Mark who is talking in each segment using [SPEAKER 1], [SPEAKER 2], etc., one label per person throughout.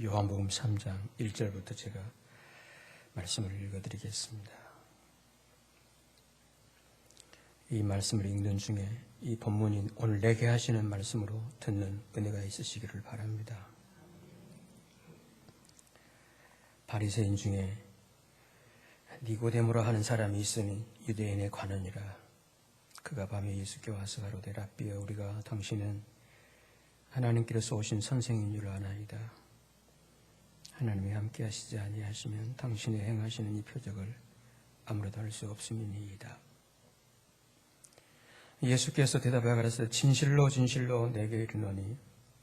[SPEAKER 1] 요한복음 3장 1절부터 제가 말씀을 읽어드리겠습니다. 이 말씀을 읽는 중에 이 본문이 오늘 내게 하시는 말씀으로 듣는 은혜가 있으시기를 바랍니다. 바리새인 중에 니고데모라 하는 사람이 있으니 유대인의 관원이라. 그가 밤에 예수께 와서 가로되 랍비여 우리가 당신은 하나님께로서 오신 선생인 줄 아나이다. 하나님이 함께 하시지 아니하시면 당신이 행하시는 이 표적을 아무래도 할 수 없음이니이다. 예수께서 대답하여 가라사대 진실로 진실로 내게 이르노니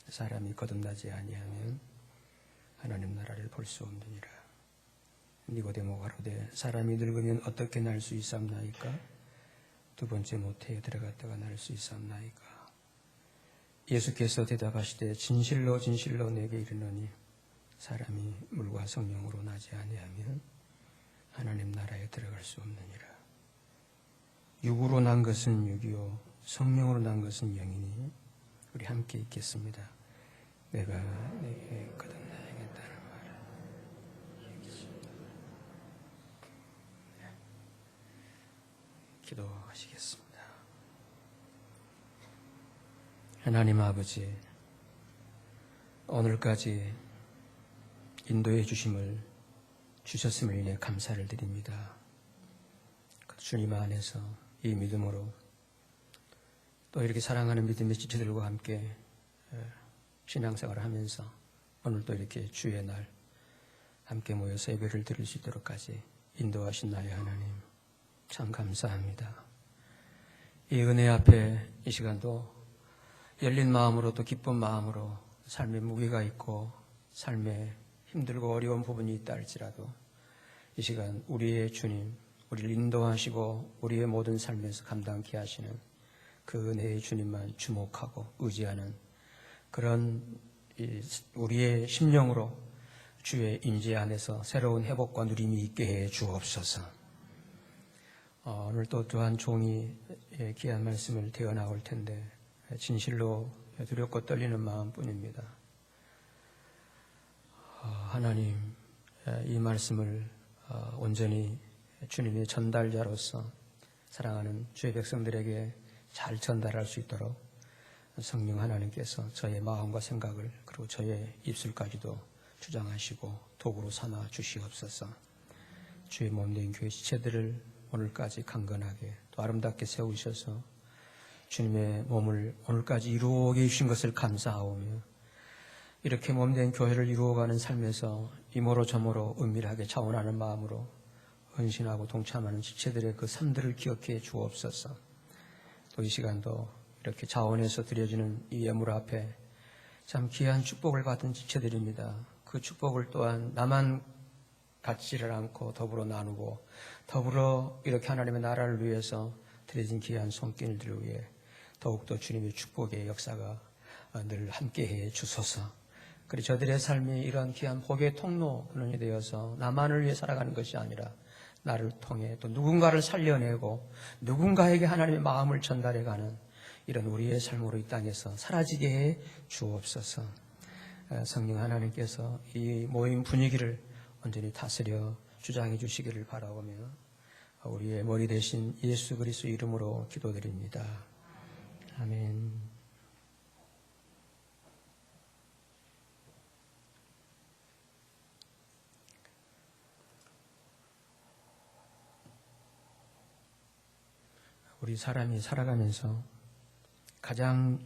[SPEAKER 1] 사람이 거듭나지 아니하면 하나님 나라를 볼 수 없느니라. 니고데모가 가로되 사람이 늙으면 어떻게 날 수 있사옵나이까? 두 번째 모태에 들어갔다가 날 수 있사옵나이까? 예수께서 대답하시되 진실로 진실로 내게 이르노니 사람이 물과 성령으로 나지 아니하면 하나님 나라에 들어갈 수 없느니라. 육으로 난 것은 육이요 성령으로 난 것은 영이니 우리 함께 읽겠습니다. 내가 내게 거듭나야겠다는 말을 얘기했습니다. 기도하시겠습니다. 하나님 아버지, 오늘까지 인도해 주심을 주셨음을 인해 감사를 드립니다. 주님 안에서 이 믿음으로 또 이렇게 사랑하는 믿음의 지체들과 함께 신앙생활을 하면서 오늘 또 이렇게 주의 날 함께 모여서 예배를 드릴 수 있도록까지 인도하신 나의 하나님 참 감사합니다. 이 은혜 앞에 이 시간도 열린 마음으로 또 기쁜 마음으로 삶의 무게가 있고 삶에 힘들고 어려운 부분이 있다 할지라도 이 시간 우리의 주님, 우리를 인도하시고 우리의 모든 삶에서 감당케 하시는 그 은혜의 주님만 주목하고 의지하는 그런 우리의 심령으로 주의 임재 안에서 새로운 회복과 누림이 있게 해 주옵소서. 오늘 또한 종이 귀한 말씀을 되어 나올 텐데 진실로 두렵고 떨리는 마음뿐입니다. 하나님, 이 말씀을 온전히 주님의 전달자로서 사랑하는 주의 백성들에게 잘 전달할 수 있도록 성령 하나님께서 저의 마음과 생각을 그리고 저의 입술까지도 주장하시고 도구로 삼아 주시옵소서. 주의 몸된 교회 지체들을 오늘까지 강건하게 또 아름답게 세우셔서 주님의 몸을 오늘까지 이루게 해주신 것을 감사하오며 이렇게 몸된 교회를 이루어가는 삶에서 이모로 저모로 은밀하게 자원하는 마음으로 헌신하고 동참하는 지체들의 그 삶들을 기억해 주옵소서. 또 이 시간도 이렇게 자원해서 드려지는 이 예물 앞에 참 귀한 축복을 받은 지체들입니다. 그 축복을 또한 나만 갖지를 않고 더불어 나누고 더불어 이렇게 하나님의 나라를 위해서 드려진 귀한 손길들을 위해 더욱더 주님의 축복의 역사가 늘 함께해 주소서. 그리고 저들의 삶이 이런 귀한 복의 통로론이 되어서 나만을 위해 살아가는 것이 아니라 나를 통해 또 누군가를 살려내고 누군가에게 하나님의 마음을 전달해가는 이런 우리의 삶으로 이 땅에서 사라지게 해 주옵소서. 성령 하나님께서 이 모임 분위기를 온전히 다스려 주장해 주시기를 바라오며 우리의 머리 대신 예수 그리스도 이름으로 기도드립니다. 아멘. 우리 사람이 살아가면서 가장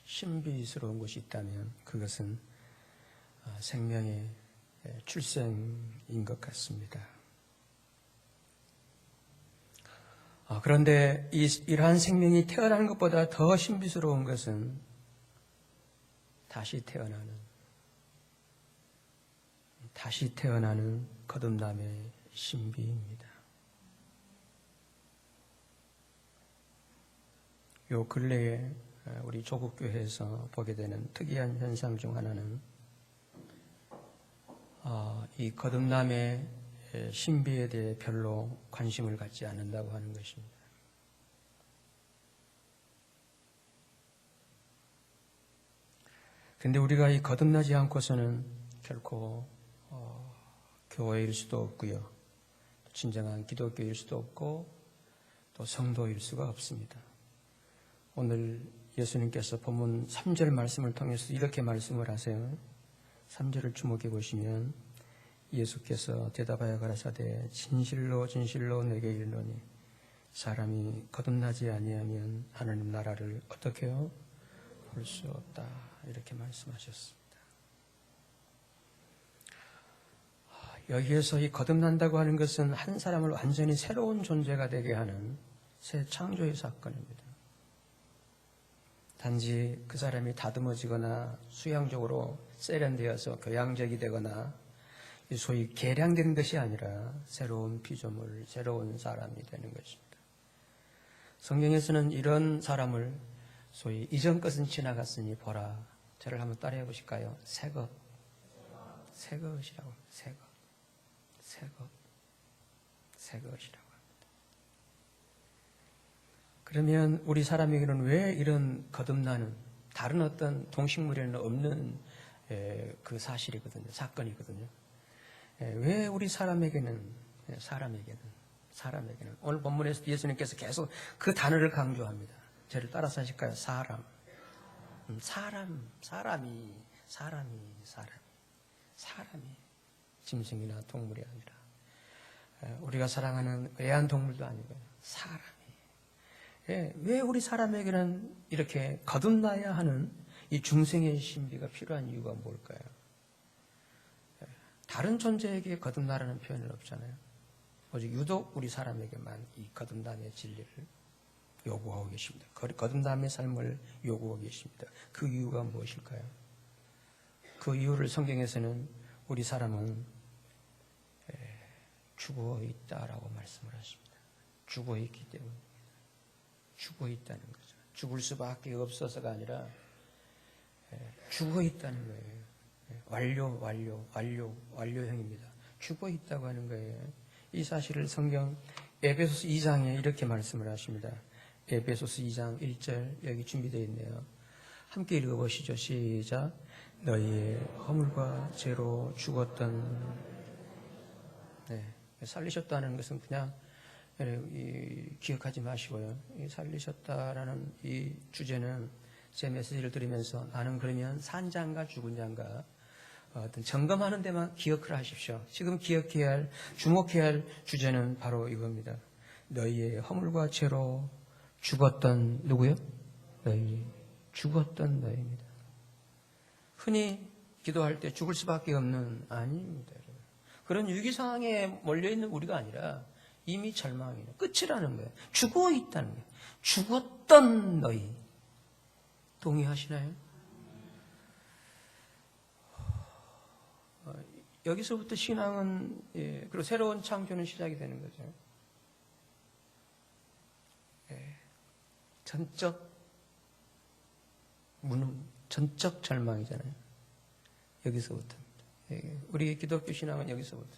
[SPEAKER 1] 신비스러운 것이 있다면 그것은 생명의 출생인 것 같습니다. 그런데 이러한 생명이 태어나는 것보다 더 신비스러운 것은 다시 태어나는 거듭남의 신비입니다. 요 근래에 우리 조국교회에서 보게 되는 특이한 현상 중 하나는 이 거듭남의 신비에 대해 별로 관심을 갖지 않는다고 하는 것입니다. 그런데 우리가 이 거듭나지 않고서는 결코 교회일 수도 없고요. 진정한 기독교일 수도 없고 또 성도일 수가 없습니다. 오늘 예수님께서 본문 3절 말씀을 통해서 이렇게 말씀을 하세요. 3절을 주목해 보시면 예수께서 대답하여 가라사대 진실로 진실로 내게 이르노니 사람이 거듭나지 아니하면 하나님 나라를 어떻게 해요? 볼 수 없다. 이렇게 말씀하셨습니다. 여기에서 이 거듭난다고 하는 것은 한 사람을 완전히 새로운 존재가 되게 하는 새 창조의 사건입니다. 단지 그 사람이 다듬어지거나 수양적으로 세련되어서 교양적이 되거나 소위 개량된 것이 아니라 새로운 피조물, 새로운 사람이 되는 것입니다. 성경에서는 이런 사람을 소위 이전 것은 지나갔으니 보라. 저를 한번 따라해 보실까요? 새것. 새것이라고 합니다. 새것. 새것. 새것이라고 합니다. 그러면 우리 사람에게는 왜 이런 거듭나는 다른 어떤 동식물에는 없는 그 사실이거든요. 사건이거든요. 왜 우리 사람에게는 오늘 본문에서 예수님께서 계속 그 단어를 강조합니다. 저를 따라서 하실까요? 사람이 짐승이나 동물이 아니라 우리가 사랑하는 애완동물도 아니고요. 사람이. 왜 우리 사람에게는 이렇게 거듭나야 하는 이 중생의 신비가 필요한 이유가 뭘까요? 다른 존재에게 거듭나라는 표현은 없잖아요. 오직 유독 우리 사람에게만 이 거듭남의 진리를 요구하고 계십니다. 거듭남의 삶을 요구하고 계십니다. 그 이유가 무엇일까요? 그 이유를 성경에서는 우리 사람은 죽어 있다라고 말씀을 하십니다. 죽어 있기 때문입니다. 죽어 있다는 거죠. 죽을 수밖에 없어서가 아니라 죽어 있다는 거예요. 완료형입니다. 죽어 있다고 하는 거예요. 이 사실을 성경 에베소서 2장에 이렇게 말씀을 하십니다. 에베소서 2장 1절 여기 준비되어 있네요. 함께 읽어보시죠. 시작. 너희의 허물과 죄로 죽었던 살리셨다는 것은 그냥 기억하지 마시고요. 살리셨다라는 이 주제는 제 메시지를 들으면서 나는 그러면 산 자인가 죽은 자인가 어떤 점검하는 데만 기억을 하십시오. 지금 기억해야 할, 주목해야 할 주제는 바로 이겁니다. 너희의 허물과 죄로 죽었던 누구요? 죽었던 너희입니다. 흔히 기도할 때 죽을 수밖에 없는 아닙니다. 그런 위기상황에 몰려있는 우리가 아니라 이미 절망이네. 끝이라는 거예요. 죽어 있다는 거예요. 죽었던 너희. 동의하시나요? 여기서부터 신앙은 그리고 새로운 창조는 시작이 되는 거죠. 전적 절망이잖아요. 여기서부터. 우리 기독교 신앙은 여기서부터.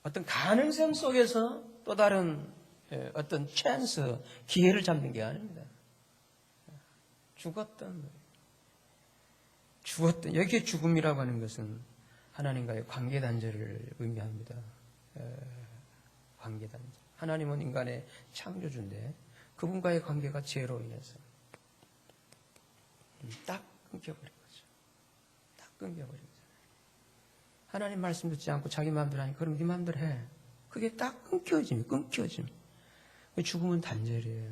[SPEAKER 1] 어떤 가능성 속에서 또 다른 어떤 찬스, 기회를 잡는 게 아닙니다. 죽었던, 여기에 죽음이라고 하는 것은 하나님과의 관계 단절을 의미합니다. 관계 단절. 하나님은 인간의 창조주인데 그분과의 관계가 죄로 인해서 딱 끊겨버린 거죠. 딱 끊겨버린 거죠. 하나님 말씀 듣지 않고 자기 마음대로 하니까 그럼 네 마음대로 해. 그게 딱 끊겨짐. 죽음은 단절이에요.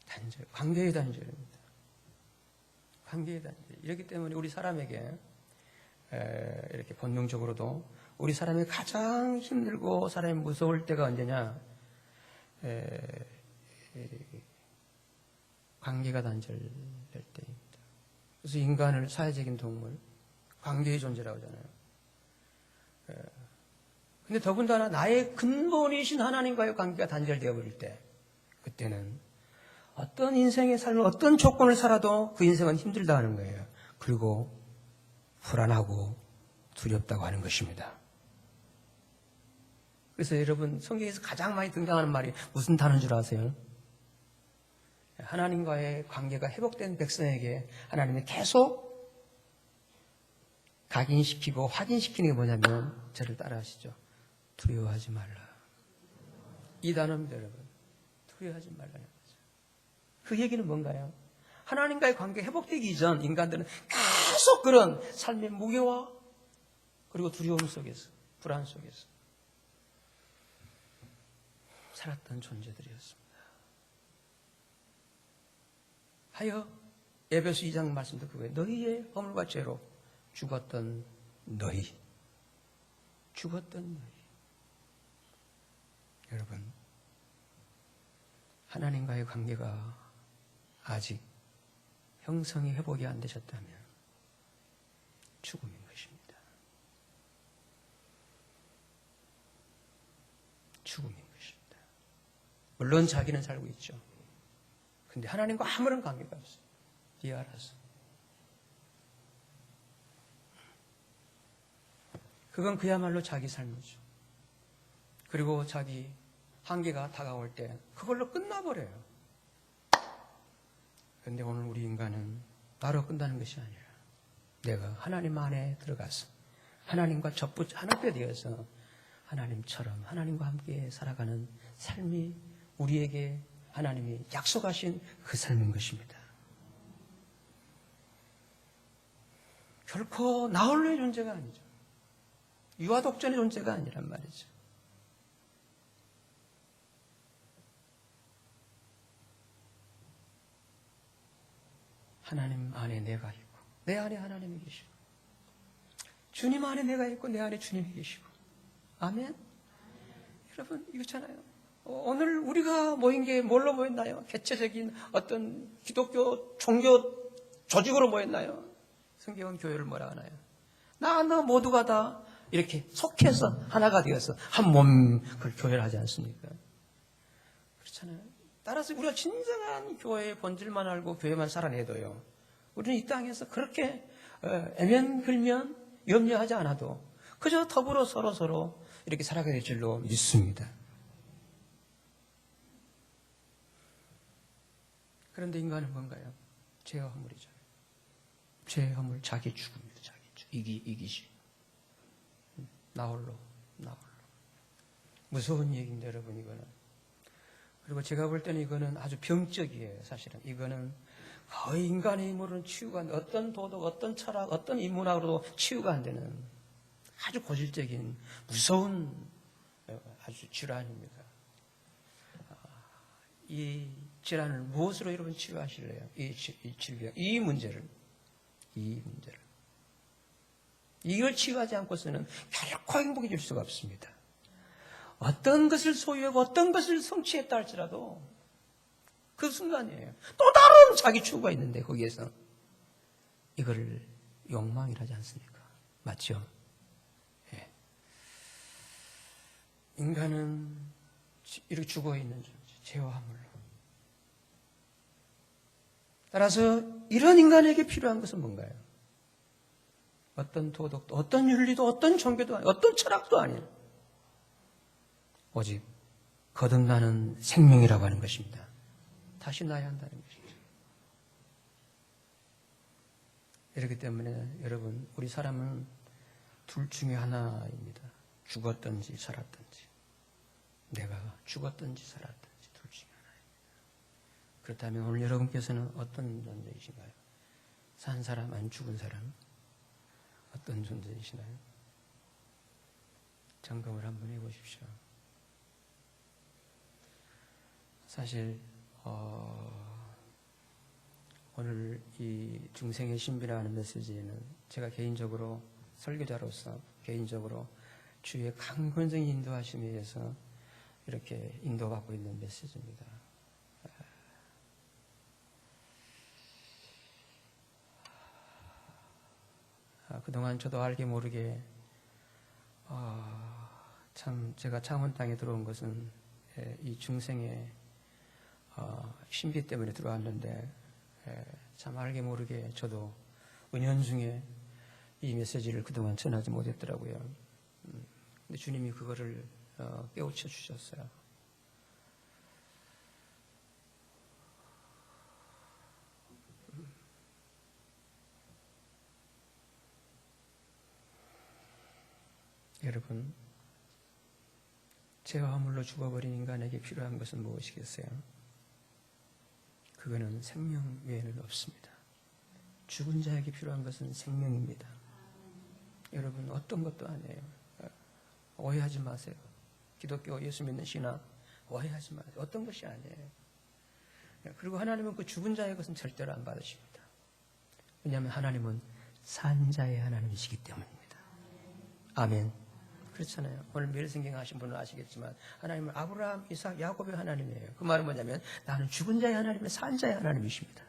[SPEAKER 1] 단절. 관계의 단절입니다. 관계의 단절. 이렇기 때문에 우리 사람에게 이렇게 본능적으로도 우리 사람이 가장 힘들고 사람이 무서울 때가 언제냐? 관계가 단절될 때입니다. 그래서 인간을 사회적인 동물, 관계의 존재라고 하잖아요. 근데 더군다나 나의 근본이신 하나님과의 관계가 단절되어 버릴 때, 그때는 어떤 인생의 삶을 어떤 조건을 살아도 그 인생은 힘들다 하는 거예요. 그리고 불안하고 두렵다고 하는 것입니다. 그래서 여러분 성경에서 가장 많이 등장하는 말이 무슨 단어인 줄 아세요? 하나님과의 관계가 회복된 백성에게 하나님이 계속 각인시키고 확인시키는 게 뭐냐면 저를 따라하시죠. 두려워하지 말라. 이 단어입니다, 여러분. 두려워하지 말라는 거죠. 그 얘기는 뭔가요? 하나님과의 관계 회복되기 이전 인간들은 계속 그런 삶의 무게와 그리고 두려움 속에서, 불안 속에서 살았던 존재들이었습니다. 하여 에베소 2장 말씀도 그거예요. 너희의 허물과 죄로 죽었던 너희. 죽었던 너희. 여러분, 하나님과의 관계가 아직 형성이 회복이 안 되셨다면 죽음인 것입니다. 죽음인 것입니다. 물론 자기는 살고 있죠. 근데 하나님과 아무런 관계가 없어요. 네 알아서. 그건 그야말로 자기 삶이죠. 그리고 자기 한계가 다가올 때 그걸로 끝나버려요. 그런데 오늘 우리 인간은 나로 끝나는 것이 아니라 내가 하나님 안에 들어가서 하나님과 하나가 되어서 하나님처럼 하나님과 함께 살아가는 삶이 우리에게 하나님이 약속하신 그 삶인 것입니다. 결코 나 홀로의 존재가 아니죠. 유아독존의 존재가 아니란 말이죠. 하나님 안에 내가 있고 내 안에 하나님이 계시고 주님 안에 내가 있고 내 안에 주님이 계시고 아멘? 여러분 이거잖아요. 오늘 우리가 모인 게 뭘로 모였나요? 개체적인 어떤 기독교 종교 조직으로 모였나요? 성경은 교회를 뭐라 하나요? 나 너 모두가 다 이렇게 속해서 하나가 되어서 한 몸 그 교회를 하지 않습니까? 그렇잖아요. 따라서 우리가 진정한 교회의 본질만 알고 교회만 살아내도요. 우리는 이 땅에서 그렇게 애면글면 염려하지 않아도 그저 더불어 서로 이렇게 살아가야 될 줄로 믿습니다. 그런데 인간은 뭔가요? 죄와 허물이죠. 죄와 허물, 자기 죽음입니다. 자기 죽음. 이기시. 나 홀로. 무서운 얘기인데 여러분 이거는. 그리고 제가 볼 때는 이거는 아주 병적이에요. 사실은 이거는 거의 인간의 힘으로는 치유가 안 돼. 어떤 도덕, 어떤 철학, 어떤 인문학으로도 치유가 안 되는 아주 고질적인 무서운 아주 질환입니다. 이 질환을 무엇으로 여러분 치료하실래요? 이 질병, 이 문제를 이걸 치유하지 않고서는 결코 행복해질 수가 없습니다. 어떤 것을 소유하고 어떤 것을 성취했다 할지라도 그 순간이에요. 또 다른 자기 추구가 있는데 거기에서 이거를 욕망이라지 않습니까? 맞죠? 예. 인간은 이렇게 죽어있는 존재, 죄와 허물로. 따라서 이런 인간에게 필요한 것은 뭔가요? 어떤 도덕도, 어떤 윤리도, 어떤 종교도 아니에요. 어떤 철학도 아니에요. 오직 거듭나는 생명이라고 하는 것입니다. 다시 나야 한다는 것이죠. 이렇기 때문에 여러분 우리 사람은 둘 중에 하나입니다. 죽었든지 살았든지. 내가 죽었든지 살았든지 둘 중에 하나입니다. 그렇다면 오늘 여러분께서는 어떤 존재이신가요? 산 사람, 안 죽은 사람? 어떤 존재이시나요? 점검을 한번 해보십시오. 사실 오늘 이 중생의 신비라는 메시지에는 제가 개인적으로 설교자로서 개인적으로 주의 강권적인 인도하심에 의해서 이렇게 인도받고 있는 메시지입니다. 그동안 저도 알게 모르게 참 제가 창원 땅에 들어온 것은 이 중생의 신비 때문에 들어왔는데 참 알게 모르게 저도 은연중에 이 메시지를 그동안 전하지 못했더라고요. 근데 주님이 그거를 깨우쳐 주셨어요. 여러분, 죄와 허물로 죽어버린 인간에게 필요한 것은 무엇이겠어요? 그거는 생명 외에는 없습니다. 죽은 자에게 필요한 것은 생명입니다. 여러분, 어떤 것도 아니에요. 오해하지 마세요. 기독교 예수 믿는 신앙 오해하지 마세요. 어떤 것이 아니에요. 그리고 하나님은 그 죽은 자의 것은 절대로 안 받으십니다. 왜냐하면 하나님은 산 자의 하나님이시기 때문입니다. 아멘. 그렇잖아요. 오늘 매일성경 하신 분은 아시겠지만 하나님은 아브라함, 이삭, 야곱의 하나님이에요. 그 말은 뭐냐면 나는 죽은 자의 하나님의 산 자의 하나님이십니다.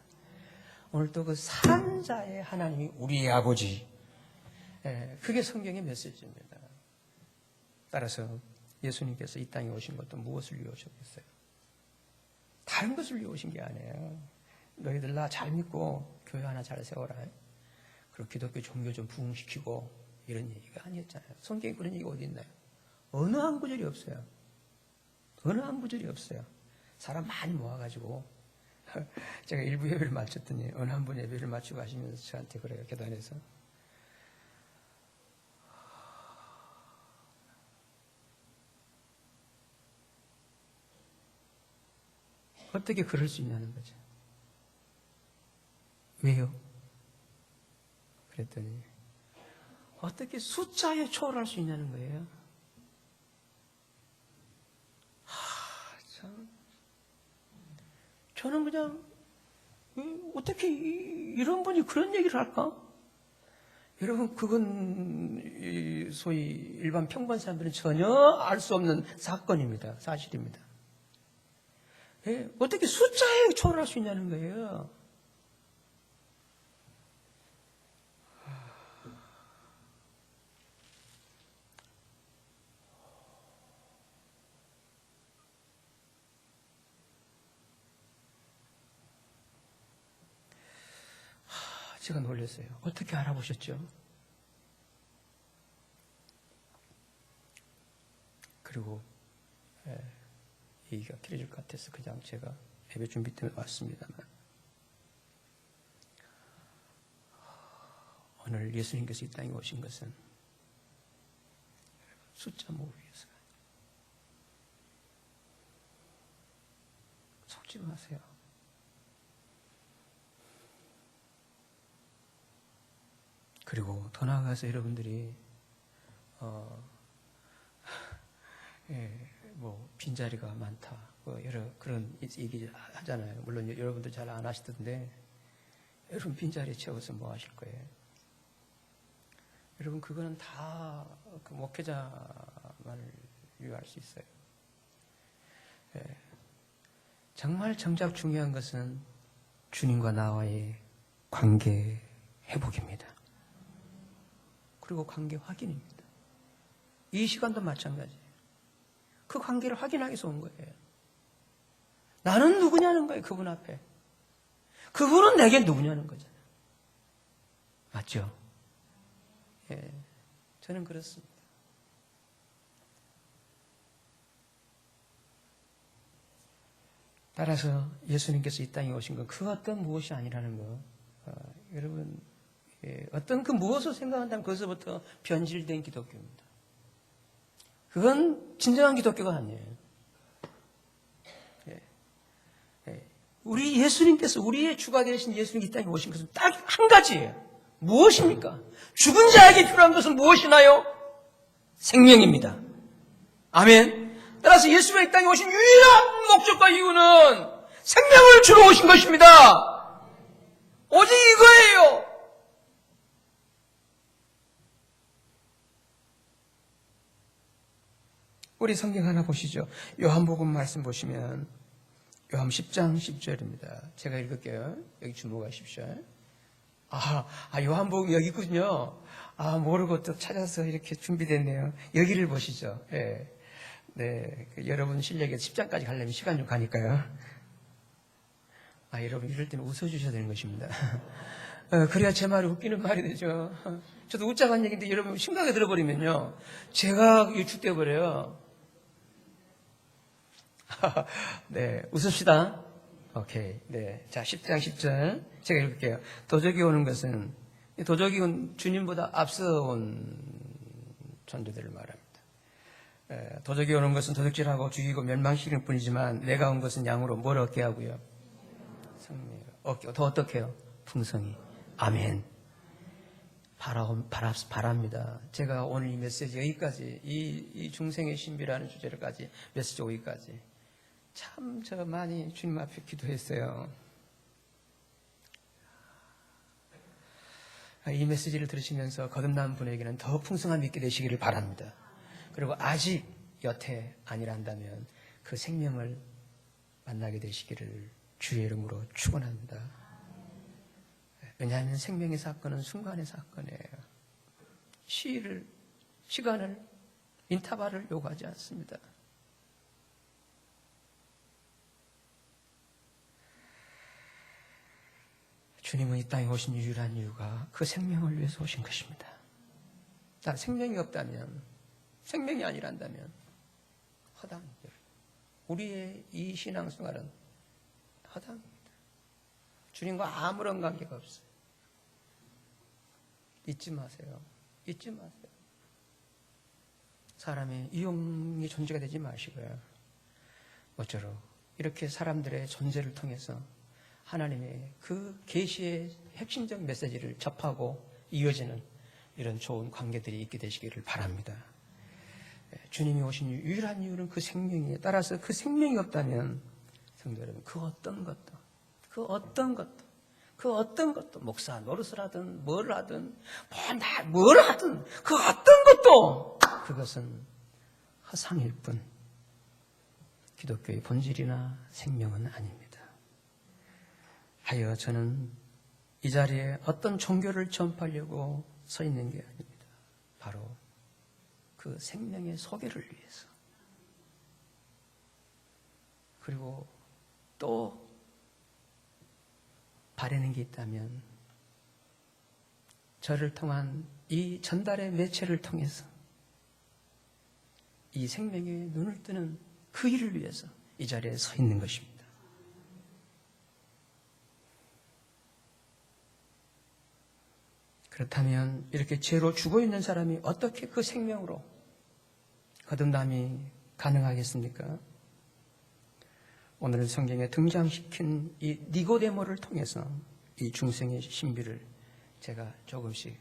[SPEAKER 1] 오늘 또 그 산 자의 하나님이 우리의 아버지. 그게 성경의 메시지입니다. 따라서 예수님께서 이 땅에 오신 것도 무엇을 위해 오셨겠어요? 다른 것을 위해 오신 게 아니에요. 너희들 나 잘 믿고 교회 하나 잘 세워라. 그리고 기독교 종교 좀 부흥시키고 이런 얘기가 아니었잖아요. 성경에 그런 얘기가 어디 있나요? 어느 한 구절이 없어요. 어느 한 구절이 없어요. 사람 많이 모아가지고 제가 일부 예배를 마쳤더니 어느 한 분 예배를 마치고 가시면서 저한테 그래요. 계단에서. 어떻게 그럴 수 있냐는 거죠. 왜요? 그랬더니 어떻게 숫자에 초월할 수 있냐는 거예요. 참. 저는 그냥 어떻게 이런 분이 그런 얘기를 할까? 여러분, 그건 소위 일반 평범한 사람들은 전혀 알 수 없는 사건입니다. 사실입니다. 예, 어떻게 숫자에 초월할 수 있냐는 거예요. 제가 놀랐어요. 어떻게 알아보셨죠? 그리고 얘기가 길어질 것 같아서 그냥 제가 예배 준비 때문에 왔습니다만 오늘 예수님께서 이 땅에 오신 것은 숫자 모으기 위해서가 아니에요. 속지 마세요. 그리고 더 나아가서 여러분들이 뭐 빈자리가 많다, 뭐 여러 그런 얘기 하잖아요. 물론 여러분들 잘 안 하시던데 여러분 빈자리 채워서 뭐 하실 거예요? 여러분 그거는 다 그 목회자만을 위할 수 있어요. 정말 정작 중요한 것은 주님과 나와의 관계 회복입니다. 그리고 관계 확인입니다. 이 시간도 마찬가지예요. 그 관계를 확인하기 위해서 온 거예요. 나는 누구냐는 거예요. 그분 앞에. 그분은 내게 누구냐는 거잖아요. 맞죠? 예, 저는 그렇습니다. 따라서 예수님께서 이 땅에 오신 건 그 어떤 무엇이 아니라는 거. 여러분, 어떤 그 무엇을 생각한다면 그것부터 변질된 기독교입니다. 그건 진정한 기독교가 아니에요. 우리 예수님께서 우리의 주가 되신 예수님이 이 땅에 오신 것은 딱 한 가지예요. 무엇입니까? 죽은 자에게 필요한 것은 무엇이나요? 생명입니다. 아멘. 따라서 예수가 이 땅에 오신 유일한 목적과 이유는 생명을 주러 오신 것입니다. 오직 이거예요. 우리 성경 하나 보시죠. 요한복음 말씀 보시면 요한 10장 10절입니다. 제가 읽을게요. 여기 주목하십시오. 요한복음 여기 있군요. 모르고 또 찾아서 이렇게 준비됐네요. 여기를 보시죠. 네. 여러분 실력에 10장까지 가려면 시간 좀 가니까요. 여러분 이럴 때는 웃어주셔야 되는 것입니다. 그래야 제 말이 웃기는 말이 되죠. 저도 웃자고 한 얘기인데 여러분 심각하게 들어버리면요. 제가 유축되어 버려요. 네, 웃읍시다. 오케이. 네. 자, 10장 10절. 제가 읽을게요. 도적이 오는 것은, 도적이 온 주님보다 앞서 온 전도들을 말합니다. 도적이 오는 것은 도둑질하고 죽이고 멸망시키는 뿐이지만 내가 온 것은 양으로 뭘 얻게 하고요? 생명을 얻게. 더 어떻게 해요? 풍성히. 아멘. 바랍니다. 제가 오늘 이 메시지 여기까지, 이 중생의 신비라는 주제로까지 메시지 오기까지 참 저 많이 주님 앞에 기도했어요. 이 메시지를 들으시면서 거듭난 분에게는 더 풍성함 있게 되시기를 바랍니다. 그리고 아직 여태 아니란다면 그 생명을 만나게 되시기를 주의 이름으로 축원합니다. 왜냐하면 생명의 사건은 순간의 사건이에요. 시간을, 인터벌을 요구하지 않습니다. 주님은 이 땅에 오신 유일한 이유가 그 생명을 위해서 오신 것입니다. 생명이 없다면, 생명이 아니란다면 허당입니다. 우리의 이 신앙생활은 허당입니다. 주님과 아무런 관계가 없어요. 잊지 마세요. 잊지 마세요. 사람의 이용이 존재가 되지 마시고요. 모쪼록 이렇게 사람들의 존재를 통해서 하나님의 그 계시의 핵심적 메시지를 접하고 이어지는 이런 좋은 관계들이 있게 되시기를 바랍니다. 주님이 오신 유일한 이유는 그 생명이에요. 따라서 그 생명이 없다면 성도 여러분, 그 어떤 것도 목사 노릇을 하든 뭘 하든 뭘 하든 그 어떤 것도 그것은 허상일 뿐 기독교의 본질이나 생명은 아닙니다. 하여 저는 이 자리에 어떤 종교를 전파하려고 서 있는 게 아닙니다. 바로 그 생명의 소개를 위해서. 그리고 또 바라는 게 있다면 저를 통한 이 전달의 매체를 통해서 이 생명의 눈을 뜨는 그 일을 위해서 이 자리에 서 있는 것입니다. 그렇다면 이렇게 죄로 죽어있는 사람이 어떻게 그 생명으로 거듭남이 가능하겠습니까? 오늘 성경에 등장시킨 이 니고데모를 통해서 이 중생의 신비를 제가 조금씩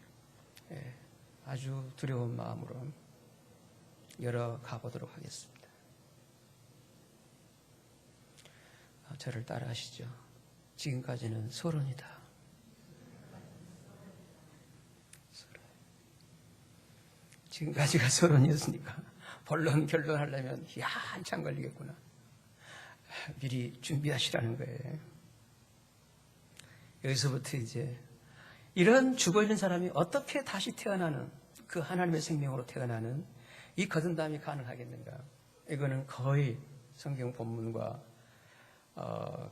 [SPEAKER 1] 아주 두려운 마음으로 열어가 보도록 하겠습니다. 저를 따라하시죠. 지금까지는 서론이다. 지금까지가 서론이었으니까 본론 결론하려면 한참 걸리겠구나. 미리 준비하시라는 거예요. 여기서부터 이제 이런 죽어있는 사람이 어떻게 다시 태어나는 그 하나님의 생명으로 태어나는 이 거듭남이 가능하겠는가. 이거는 거의 성경 본문과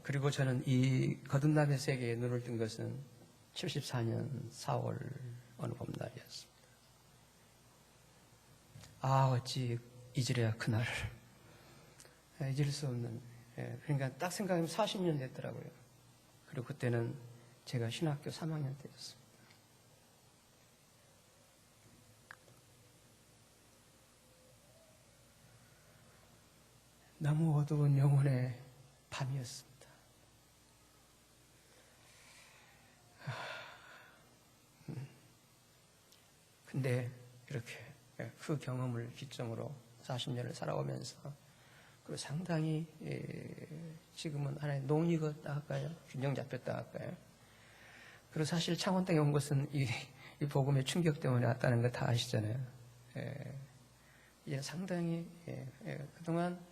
[SPEAKER 1] 그리고 저는 이 거듭남의 세계에 눈을 뜬 것은 74년 4월 어느 봄날이었습니다. 어찌 잊으랴 그날을. 잊을 수 없는. 그러니까 딱 생각하면 40년 됐더라고요. 그리고 그때는 제가 신학교 3학년 때였습니다. 너무 어두운 영혼의 밤이었습니다. 근데 이렇게 그 경험을 기점으로 40년을 살아오면서 그리고 상당히 지금은 하나의 논의가 할까요? 균형 잡혔다 할까요? 그리고 사실 창원 땅에 온 것은 이 복음의 충격 때문에 왔다는 거 다 아시잖아요. 이제 상당히 그동안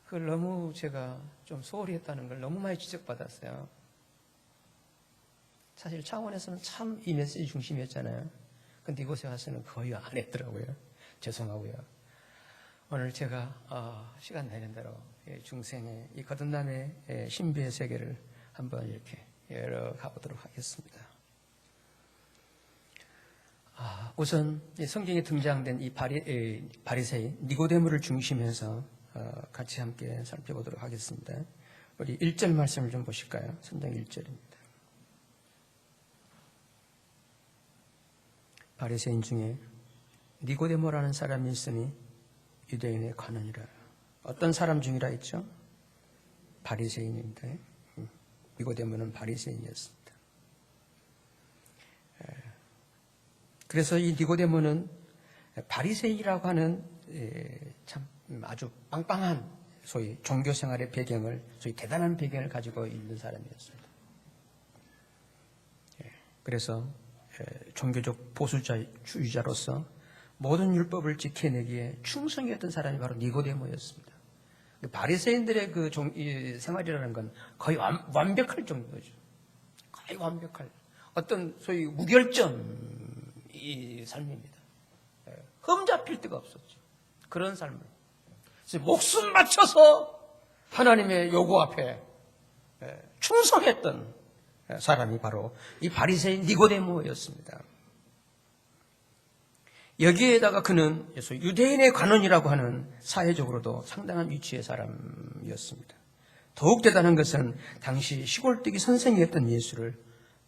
[SPEAKER 1] 그걸 너무 제가 좀 소홀히 했다는 걸 너무 많이 지적받았어요. 사실 창원에서는 참 이 메시지 중심이었잖아요. 근데 이곳에 와서는 거의 안 했더라고요. 죄송하고요. 오늘 제가 시간 내는 대로 중생의 이 거듭남의 신비의 세계를 한번 이렇게 열어가 보도록 하겠습니다. 우선 성경에 등장된 이 바리새인 니고데모를 중심해서 같이 함께 살펴보도록 하겠습니다. 우리 1절 말씀을 좀 보실까요? 선장 1절입니다. 바리새인 중에 니고데모라는 사람이 있으니 유대인의 관원이라. 어떤 사람 중이라 했죠? 바리새인입니다. 니고데모는 바리새인이었습니다. 그래서 이 니고데모는 바리새인이라고 하는 참 아주 빵빵한 소위 종교 생활의 배경을, 소위 대단한 배경을 가지고 있는 사람이었습니다. 그래서 종교적 보수주의자로서 모든 율법을 지켜내기에 충성했던 사람이 바로 니고데모였습니다. 바리새인들의 그 생활이라는 건 거의 완벽할 정도죠. 거의 완벽할 어떤 소위 무결점 이 삶입니다. 흠잡힐 데가 없었죠. 그런 삶을. 그래서 목숨 바쳐서 하나님의 요구 앞에 충성했던 사람이 바로 이 바리새인 니고데모였습니다. 여기에다가 그는 유대인의 관원이라고 하는 사회적으로도 상당한 위치의 사람이었습니다. 더욱 대단한 것은 당시 시골뜨기 선생이었던 예수를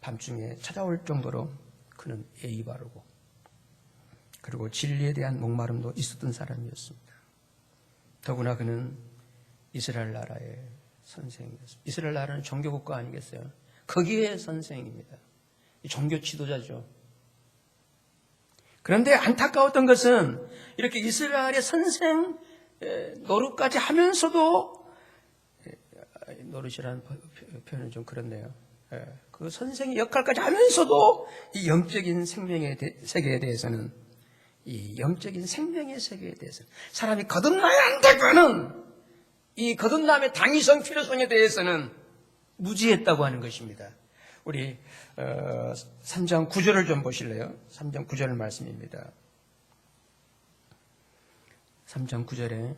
[SPEAKER 1] 밤중에 찾아올 정도로 그는 예의 바르고 그리고 진리에 대한 목마름도 있었던 사람이었습니다. 더구나 그는 이스라엘 나라의 선생이었습니다. 이스라엘 나라는 종교국가 아니겠어요? 거기에 선생입니다. 종교 지도자죠. 그런데 안타까웠던 것은 이렇게 이스라엘의 선생 노릇까지 하면서도, 노릇이라는 표현은 좀 그렇네요. 그 선생의 역할까지 하면서도 이 영적인 생명의 세계에 대해서는, 이 영적인 생명의 세계에 대해서는 사람이 거듭나야 한다고 하는 이 거듭남의 당위성 필요성에 대해서는 무지했다고 하는 것입니다. 우리 3장 9절을 좀 보실래요? 3장 9절 말씀입니다. 3장 9절에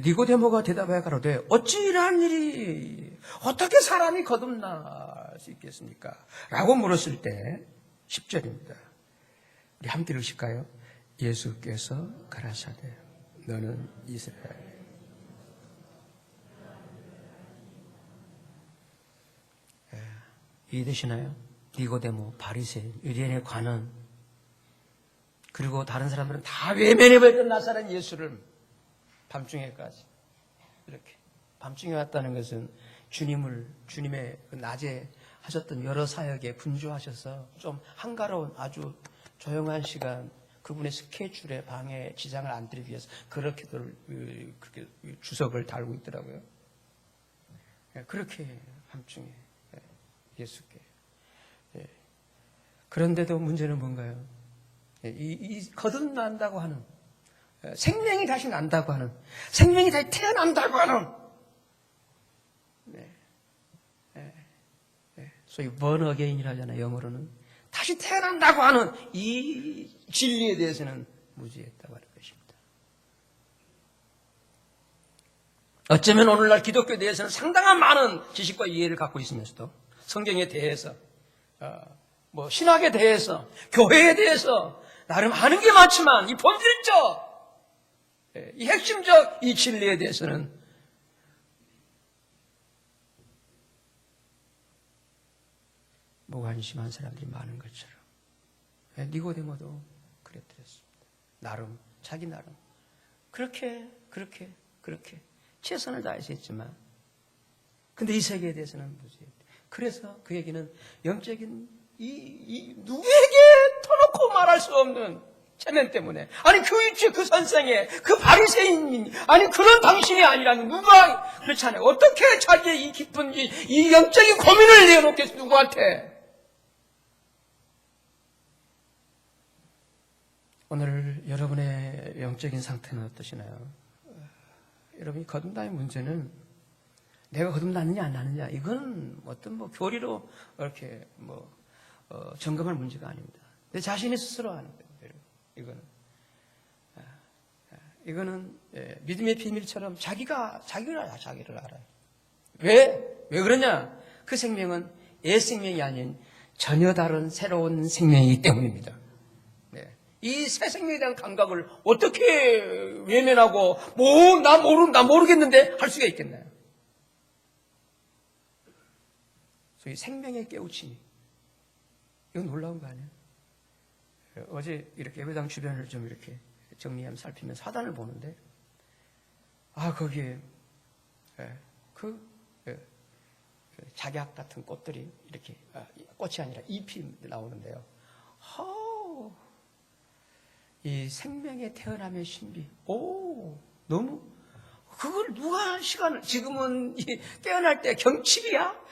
[SPEAKER 1] 니고데모가 대답하여 가로되 어찌 이러한 일이 어떻게 사람이 거듭날 수 있겠습니까? 라고 물었을 때 10절입니다. 우리 함께 읽으실까요? 예수께서 가라사대 너는 이스라엘 이해되시나요? 니고데모, 바리새인, 유대인의 관원, 그리고 다른 사람들은 다 외면해버렸던 나사렛 예수를 밤중에까지 이렇게 밤중에 왔다는 것은 주님의 그 낮에 하셨던 여러 사역에 분주하셔서 좀 한가로운 아주 조용한 시간, 그분의 스케줄에 방해 지장을 안 드리기 위해서 그렇게 주석을 달고 있더라고요. 그렇게 밤중에 예수께. 그런데도 문제는 뭔가요? 이 거듭난다고 하는, 생명이 다시 난다고 하는, 생명이 다시 태어난다고 하는, 소위 born again이라 하잖아요. 영어로는 다시 태어난다고 하는 이 진리에 대해서는 무지했다고 하는 것입니다. 어쩌면 오늘날 기독교에 대해서는 상당한 많은 지식과 이해를 갖고 있으면서도 성경에 대해서, 신학에 대해서, 교회에 대해서 나름 아는 게 많지만 이 본질적, 이 핵심적 이 진리에 대해서는 무관심한 사람들이 많은 것처럼 니고데모도 그랬더랬습니다. 나름, 자기 나름 그렇게 최선을 다해서 했지만 근데 이 세계에 대해서는 무지했다. 그래서 그 얘기는 영적인 누구에게 터놓고 말할 수 없는 체면 때문에, 아니 그 선생의 그 바리새인, 아니 그런 당신이 아니라는 누가 그렇잖아요. 어떻게 자기의 이 깊은 이 영적인 고민을 내어놓겠어 누구한테? 오늘 여러분의 영적인 상태는 어떠시나요? 여러분이 거듭남의 문제는 내가 거듭났느냐 안 났느냐 이건 어떤 교리로 이렇게 점검할 문제가 아닙니다. 내 자신이 스스로 하는 거예요. 이거는 믿음의 비밀처럼 자기가 자기를 알아요. 왜 그러냐? 그 생명은 옛 생명이 아닌 전혀 다른 새로운 생명이기 때문입니다. 이 새 생명에 대한 감각을 어떻게 외면하고 나 모르겠는데 할 수가 있겠나요? 소위 생명의 깨우침이, 이건 놀라운 거 아니에요? 어제 이렇게 예배당 주변을 좀 이렇게 정리하면 살피면서 화단을 보는데, 거기에 그 작약 같은 꽃들이 이렇게, 꽃이 아니라 잎이 나오는데요. 이 생명의 태어남의 신비, 너무, 그걸 누가 지금은 깨어날 때 경칩이야?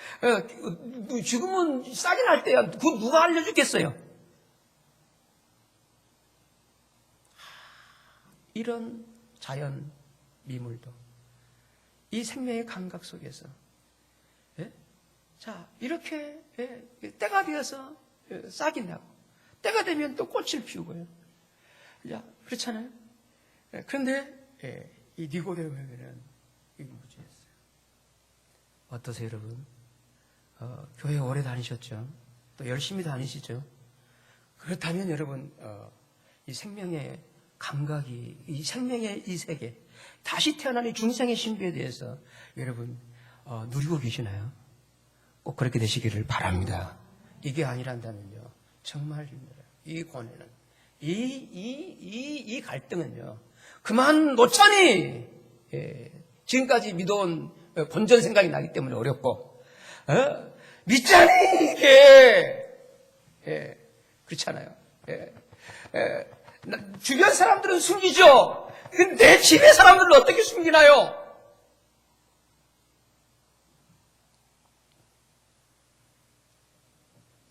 [SPEAKER 1] 지금은 싹이 날 때야. 그거 누가 알려주겠어요? 이런 자연 미물도 이 생명의 감각 속에서, 자, 이렇게 때가 되어서 싹이 나고, 때가 되면 또 꽃을 피우고요. 자, 그렇잖아요. 그런데 이 니고데모에게는 이게 무지했어요. 어떠세요, 여러분? 교회 오래 다니셨죠? 또 열심히 다니시죠? 그렇다면 여러분, 이 생명의 감각이, 이 생명의 이 세계, 다시 태어난 이 중생의 신비에 대해서 여러분 누리고 계시나요? 꼭 그렇게 되시기를 바랍니다. 이게 아니란다면요, 정말 힘들어요. 이 고뇌는, 이 갈등은요, 그만 놓자니, 지금까지 믿어온 본전 생각이 나기 때문에 어렵고, 믿자니 이게, 그렇잖아요. 주변 사람들은 숨기죠. 근데 내 집의 사람들은 어떻게 숨기나요?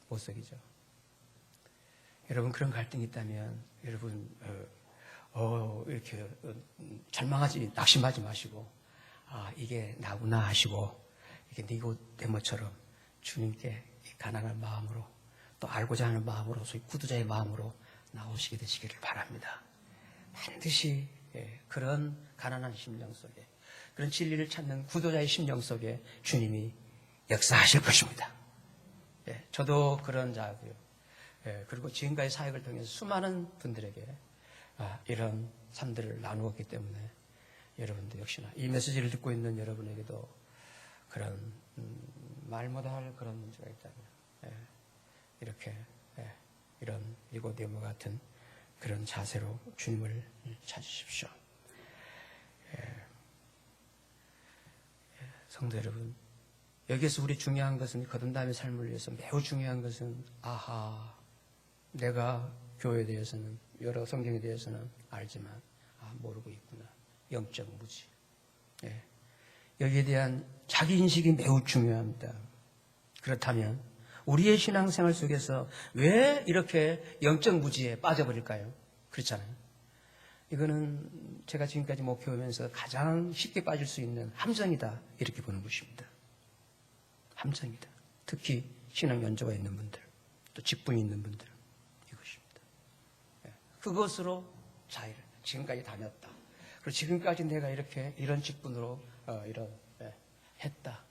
[SPEAKER 1] 못 속이죠. 여러분, 그런 갈등이 있다면 여러분 이렇게 절망하지, 낙심하지 마시고, 이게 나구나 하시고, 이게 니고데모처럼 주님께 가난한 마음으로, 또 알고자 하는 마음으로, 소위 구두자의 마음으로 나오시게 되시기를 바랍니다. 반드시 그런 가난한 심령 속에, 그런 진리를 찾는 구두자의 심령 속에 주님이 역사하실 것입니다. 저도 그런 자고요. 그리고 지금까지 사역을 통해서 수많은 분들에게 이런 삶들을 나누었기 때문에 여러분도 역시나 이 메시지를 듣고 있는 여러분에게도 그런 말 못할 그런 문제가 있다면 이렇게 이런 니고데모 같은 그런 자세로 주님을 찾으십시오. 성도 여러분, 여기에서 우리 중요한 것은, 거듭남의 삶을 위해서 매우 중요한 것은, 내가 교회에 대해서는, 여러 성경에 대해서는 알지만 모르고 있구나. 영적 무지. 여기에 대한 자기 인식이 매우 중요합니다. 그렇다면 우리의 신앙생활 속에서 왜 이렇게 영적 무지에 빠져버릴까요? 그렇잖아요. 이거는 제가 지금까지 목회하면서 가장 쉽게 빠질 수 있는 함정이다, 이렇게 보는 것입니다. 함정이다. 특히 신앙 연조가 있는 분들, 또 직분이 있는 분들, 이것입니다. 그것으로 자기를 지금까지 다녔다. 그리고 지금까지 내가 이런 직분으로 했다.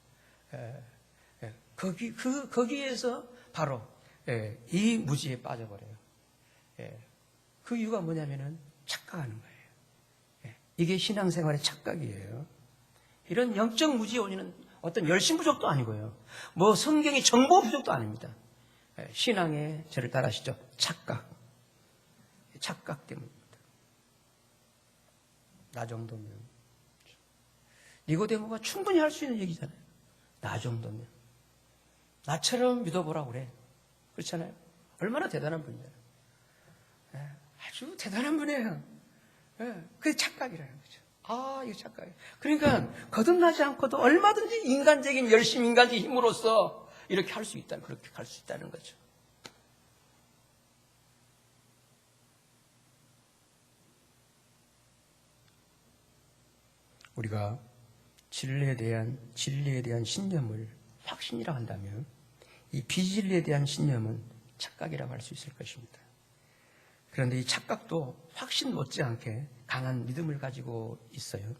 [SPEAKER 1] 거기에서 바로 이 무지에 빠져버려요. 그 이유가 뭐냐면은 착각하는 거예요. 이게 신앙생활의 착각이에요. 이런 영적 무지의 원인은 어떤 열심 부족도 아니고요, 뭐 성경의 정보 부족도 아닙니다. 신앙의, 저를 따라하시죠, 착각 때문입니다. 나 정도면, 니고데모가 충분히 할 수 있는 얘기잖아요. 나 정도면, 나처럼 믿어보라고 그래. 그렇잖아요. 얼마나 대단한 분이에요. 아주 대단한 분이에요. 그게 착각이라는 거죠. 이거 착각이에요. 그러니까 거듭나지 않고도 얼마든지 인간적인 열심, 인간적인 힘으로써 이렇게 할 수 있다, 그렇게 갈 수 있다는 거죠. 우리가 진리에 대한 신념을 확신이라고 한다면, 이 비진리에 대한 신념은 착각이라고 할 수 있을 것입니다. 그런데 이 착각도 확신 못지않게 강한 믿음을 가지고 있어요.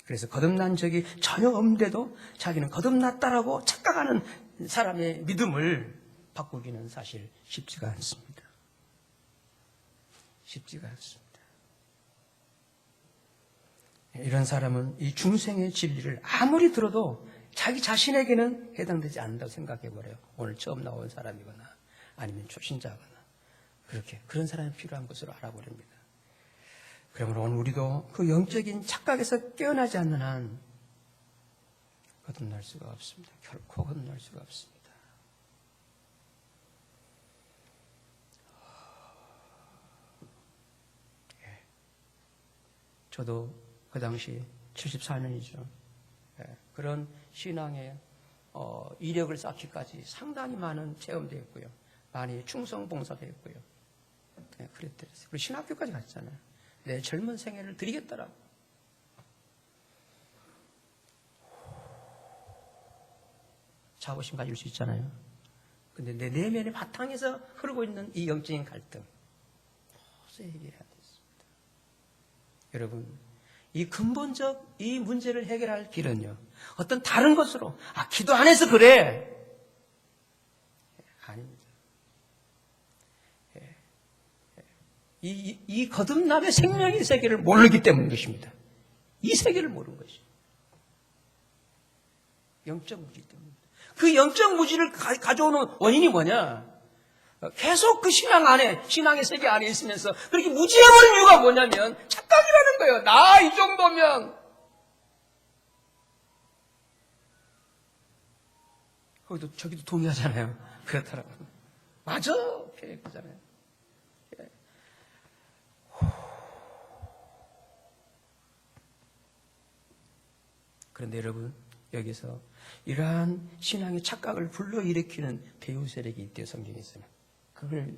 [SPEAKER 1] 그래서 거듭난 적이 전혀 없는데도 자기는 거듭났다라고 착각하는 사람의 믿음을 바꾸기는 사실 쉽지가 않습니다. 쉽지가 않습니다. 이런 사람은 이 중생의 진리를 아무리 들어도 자기 자신에게는 해당되지 않는다고 생각해버려요. 오늘 처음 나온 사람이거나 아니면 초신자거나. 그런 사람이 필요한 것으로 알아버립니다. 그러므로 오늘 우리도 그 영적인 착각에서 깨어나지 않는 한 거듭날 수가 없습니다. 결코 거듭날 수가 없습니다. 저도 그 당시 74년이죠. 그런 신앙의 이력을 쌓기까지 상당히 많은 체험되었고요. 많이 충성봉사되었고요. 그랬더랬어요. 그리고 신학교까지 갔잖아요. 내 젊은 생애를 드리겠다라고. 자부심 가질 수 있잖아요. 근데 내 내면의 바탕에서 흐르고 있는 이 영적인 갈등, 도저히 해결해야 되겠습니다. 여러분, 이 근본적 이 문제를 해결할 길은요, 어떤 다른 것으로, 기도 안 해서 그래. 아닙니다. 이 거듭남의 생명의 세계를 모르기 때문인 것입니다. 이 세계를 모르는 것이죠. 영적 무지 때문입니다. 그 영적 무지를 가져오는 원인이 뭐냐? 계속 그 신앙 안에, 신앙의 세계 안에 있으면서 그렇게 무지해버린 이유가 뭐냐면 착각이라는 거예요. 나 이 정도면. 저기도 동의하잖아요. 그렇더라고요. 맞아. 그러잖아요. 그런데 여러분, 여기서 이러한 신앙의 착각을 불러일으키는 배후 세력이 있대요, 성경에서는. 그걸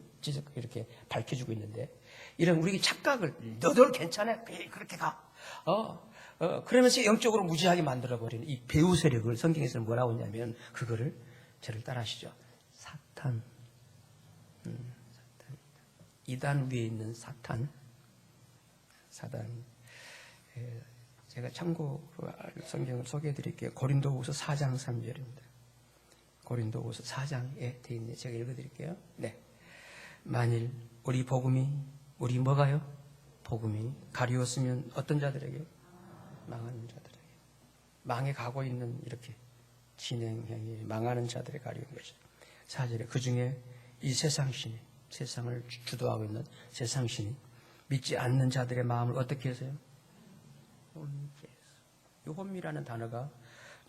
[SPEAKER 1] 이렇게 밝혀주고 있는데, 이런 우리 착각을, 너도 괜찮아. 그렇게 가. 그러면서 영적으로 무지하게 만들어버리는 이 배후 세력을 성경에서는 뭐라고 하냐면, 그거를 저를 따라하시죠. 사탄. 이단 위에 있는 사탄. 제가 참고로 성경을 소개해 드릴게요. 고린도후서 4장 3절입니다. 고린도후서 4장에 되어 있는데 제가 읽어 드릴게요. 네. 만일 우리 뭐가요? 복음이 가리웠으면 어떤 자들에게? 망하는 자들에게. 망해 가고 있는 이렇게 진행형이 망하는 자들에 가리운 것이죠. 4절에 그 중에 이 세상을 주도하고 있는 세상신이 믿지 않는 자들의 마음을 어떻게 해서요? 혼미케 해서. 이 혼미라는 단어가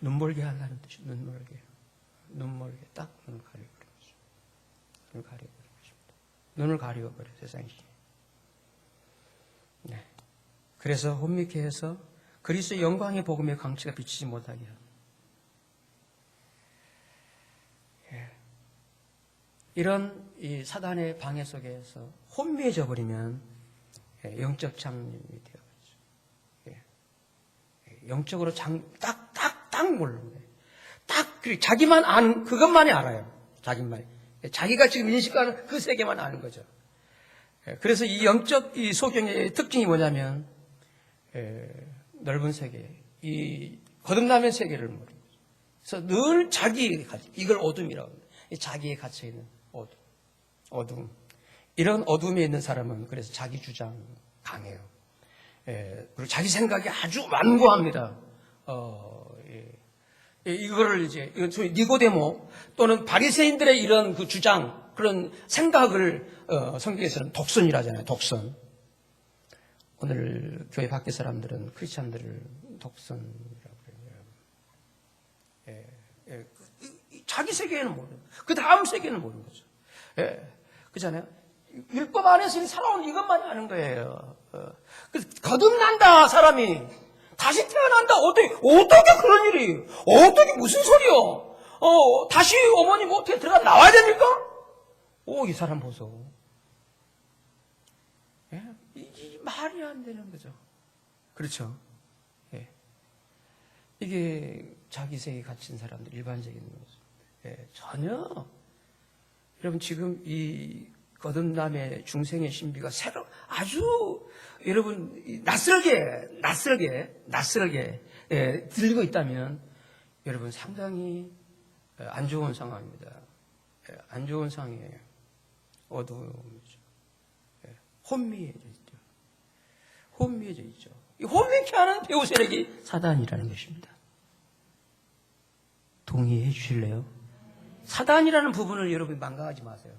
[SPEAKER 1] 눈멀게 하려는 뜻이에요. 눈멀게 딱 눈을 가려버린 거죠. 눈을 가려버린 것입니다. 눈을 가려버려 세상신이. 네. 그래서 혼미케 해서 그리스도의 영광의 복음의 광채가 비치지 못하게 합니다. 이런 이 사단의 방해 속에서 혼미해져 버리면 영적 장님이 되어가죠. 영적으로 딱 모르는 거예요. 자기만 아는 그것만이 알아요. 자기가 지금 인식하는 그 세계만 아는 거죠. 그래서 이 영적 이 소경의 특징이 뭐냐면 넓은 세계, 이 거듭남의 세계를 모르는 거죠. 그래서 늘 이걸 어둠이라고 합니다. 자기에 갇혀 있는 어둠. 이런 어둠에 있는 사람은 그래서 자기 주장 강해요. 그리고 자기 생각이 아주 완고합니다. 이거를 이제 소위 니고데모 또는 바리새인들의 이런 그 주장, 그런 생각을 성경에서는 독선이라잖아요. 독선. 오늘 교회 밖의 사람들은 크리스찬들을 독선이라고 해요. 자기 세계에는 모르는, 그 다음 세계는 모르는 거죠. 그렇잖아요. 율법 안에서 살아온 이것만 아는 거예요. 거듭난다, 사람이. 다시 태어난다. 어떻게 그런 일이, 어떻게 무슨 소리요? 다시 어머니 못에 들어가 나와야 됩니까? 이 사람 보소. 이 말이 안 되는 거죠. 그렇죠. 이게 자기 세계에 갇힌 사람들, 일반적인 거죠. 전혀. 여러분, 지금 이 거듭남의 중생의 신비가 아주 여러분 낯설게 들리고 있다면 여러분 상당히 안 좋은 상황입니다. 안 좋은 상황이에요. 어두움이죠. 혼미해져 있죠. 이 혼미케 하는 배후 세력이 사단이라는 것입니다. 동의해 주실래요? 사단이라는 부분을 여러분 망각하지 마세요.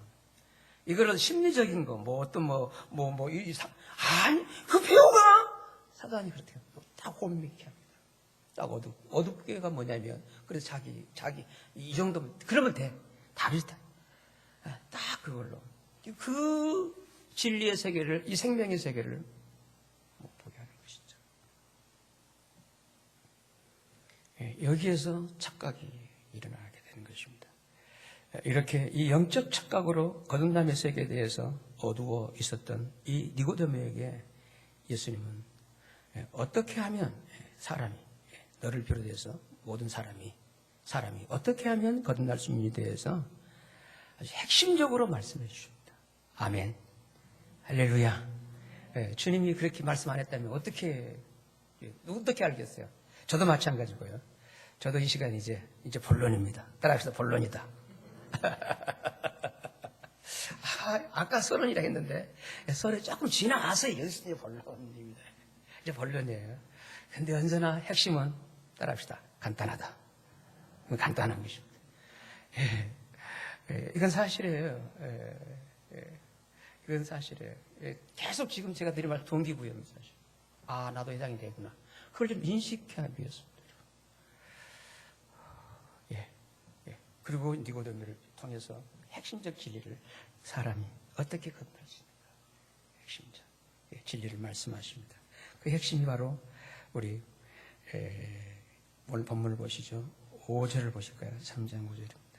[SPEAKER 1] 이거는 심리적인 거, 아니, 그 배우가 사단이 그렇게 딱 혼미케 합니다. 딱 어둡게가 뭐냐면, 그래서 자기, 이 정도면, 그러면 돼. 다 비슷해. 딱 그걸로. 그 진리의 세계를, 이 생명의 세계를 못 보게 하는 것이죠. 여기에서 착각이 일어나게 되는 것입니다. 이렇게 이 영적 착각으로 거듭남의 세계에 대해서 어두워 있었던 이 니고데모에게 예수님은 어떻게 하면 사람이, 너를 비롯해서 모든 사람이 어떻게 하면 거듭날 수 있는지에 대해서 아주 핵심적으로 말씀해 주십니다. 아멘. 할렐루야. 주님이 그렇게 말씀 안 했다면 어떻게 알겠어요? 저도 마찬가지고요. 저도 이 시간 이제 본론입니다. 따라합시다. 본론이다. 아까 서론이라 했는데 서론이 조금 지나가서 여기서 본론입니다. 이제 본론이에요. 근데 언제나 핵심은 따라합시다. 간단하다. 간단한 것입니다. 이건 사실이에요. 이건 사실이에요. 계속 지금 제가 드린 말 동기부여입니다. 사실. 나도 해당이 되구나. 그걸 좀 인식하기 위해서. 그리고 니고데모를 통해서 핵심적 진리를 사람이 어떻게 거듭날 수 있는가. 핵심적 진리를 말씀하십니다. 그 핵심이 바로 우리 오늘 본문을 보시죠. 5절을 보실까요? 3장 5절입니다.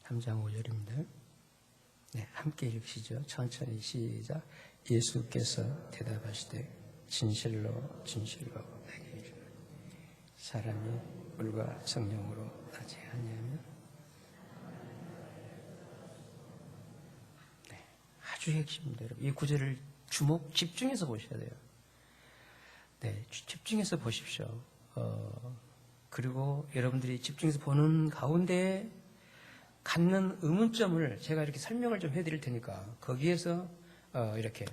[SPEAKER 1] 3장 5절입니다. 네, 함께 읽으시죠. 천천히 시작. 예수께서 대답하시되 진실로 내게 이르노니 사람이 물과 성령으로 나지 않냐면 아주 핵심입니다. 여러분. 이 구절을 집중해서 보셔야 돼요. 집중해서 보십시오. 그리고 여러분들이 집중해서 보는 가운데 갖는 의문점을 제가 이렇게 설명을 좀 해드릴 테니까 거기에서 이렇게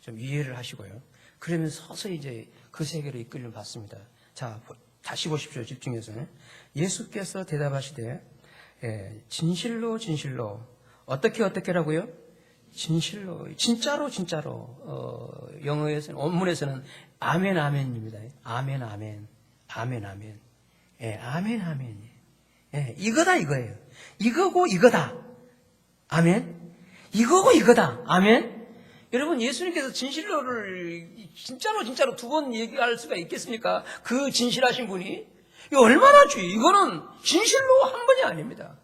[SPEAKER 1] 좀 이해를 하시고요. 그러면 서서히 이제 그 세계로 이끌림 받습니다. 자, 다시 보십시오. 집중해서. 예수께서 대답하시되 진실로 어떻게라고요? 진실로 진짜로 영어에서는 원문에서는 아멘입니다. 아멘. 이거다 이거예요. 이거고 이거다. 아멘. 이거고 이거다. 아멘. 여러분, 예수님께서 진짜로 두 번 얘기할 수가 있겠습니까? 그 진실하신 분이. 이거 얼마나 이거는 진실로 한 번이 아닙니다.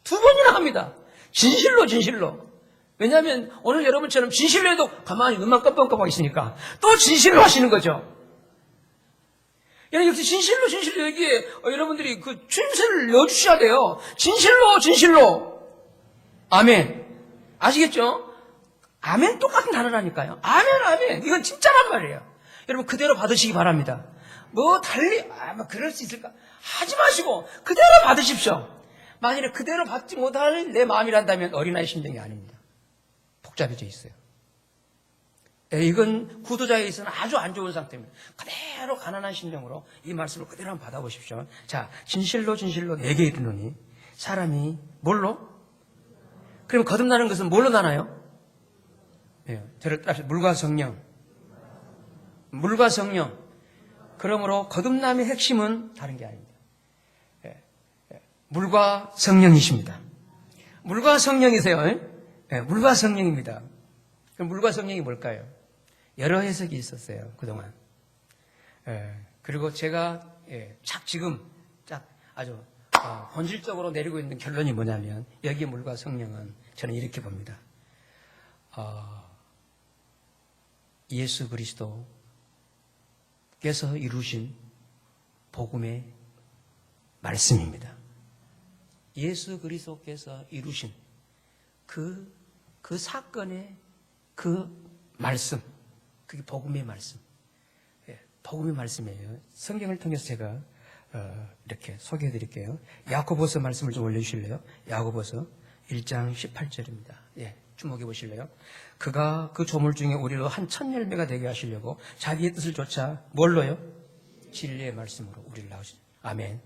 [SPEAKER 1] 두 번이나 합니다. 진실로. 왜냐하면 오늘 여러분처럼 진실로 해도 가만히 눈만 깜빡깜빡 있으니까 또 진실로 하시는 거죠. 여기서 진실로 여기에 여러분들이 그 추임새를 넣어주셔야 돼요. 진실로. 아멘. 아시겠죠? 아멘 똑같은 단어라니까요. 아멘. 이건 진짜란 말이에요. 여러분 그대로 받으시기 바랍니다. 달리 그럴 수 있을까? 하지 마시고 그대로 받으십시오. 만일에 그대로 받지 못할 내 마음이란다면 어린아이 심정이 아닙니다. 복잡해져 있어요. 이건 구도자에 있어서는 아주 안 좋은 상태입니다. 그대로 가난한 심정으로 이 말씀을 그대로 한번 받아보십시오. 자, 진실로 내게 이르노니 사람이 뭘로? 그럼 거듭나는 것은 뭘로 나나요? 저를 따라서 물과 성령. 그러므로 거듭남의 핵심은 다른 게 아닙니다. 물과 성령이십니다. 물과 성령이세요. 물과 성령입니다. 그럼 물과 성령이 뭘까요? 여러 해석이 있었어요. 그동안. 그리고 제가 지금 아주 본질적으로 내리고 있는 결론이 뭐냐면 여기 물과 성령은 저는 이렇게 봅니다. 예수 그리스도께서 이루신 복음의 말씀입니다. 예수 그리스도께서 이루신 그 사건의 그 말씀, 그게 복음의 말씀. 복음의 말씀이에요. 성경을 통해서 제가 이렇게 소개해 드릴게요. 야고보서 말씀을 좀 올려주실래요? 야고보서 1장 18절입니다. 주목해 보실래요? 그가 그 조물 중에 우리로 한 천 열매가 되게 하시려고 자기의 뜻을 쫓아 뭘로요? 진리의 말씀으로 우리를 낳으신. 아멘.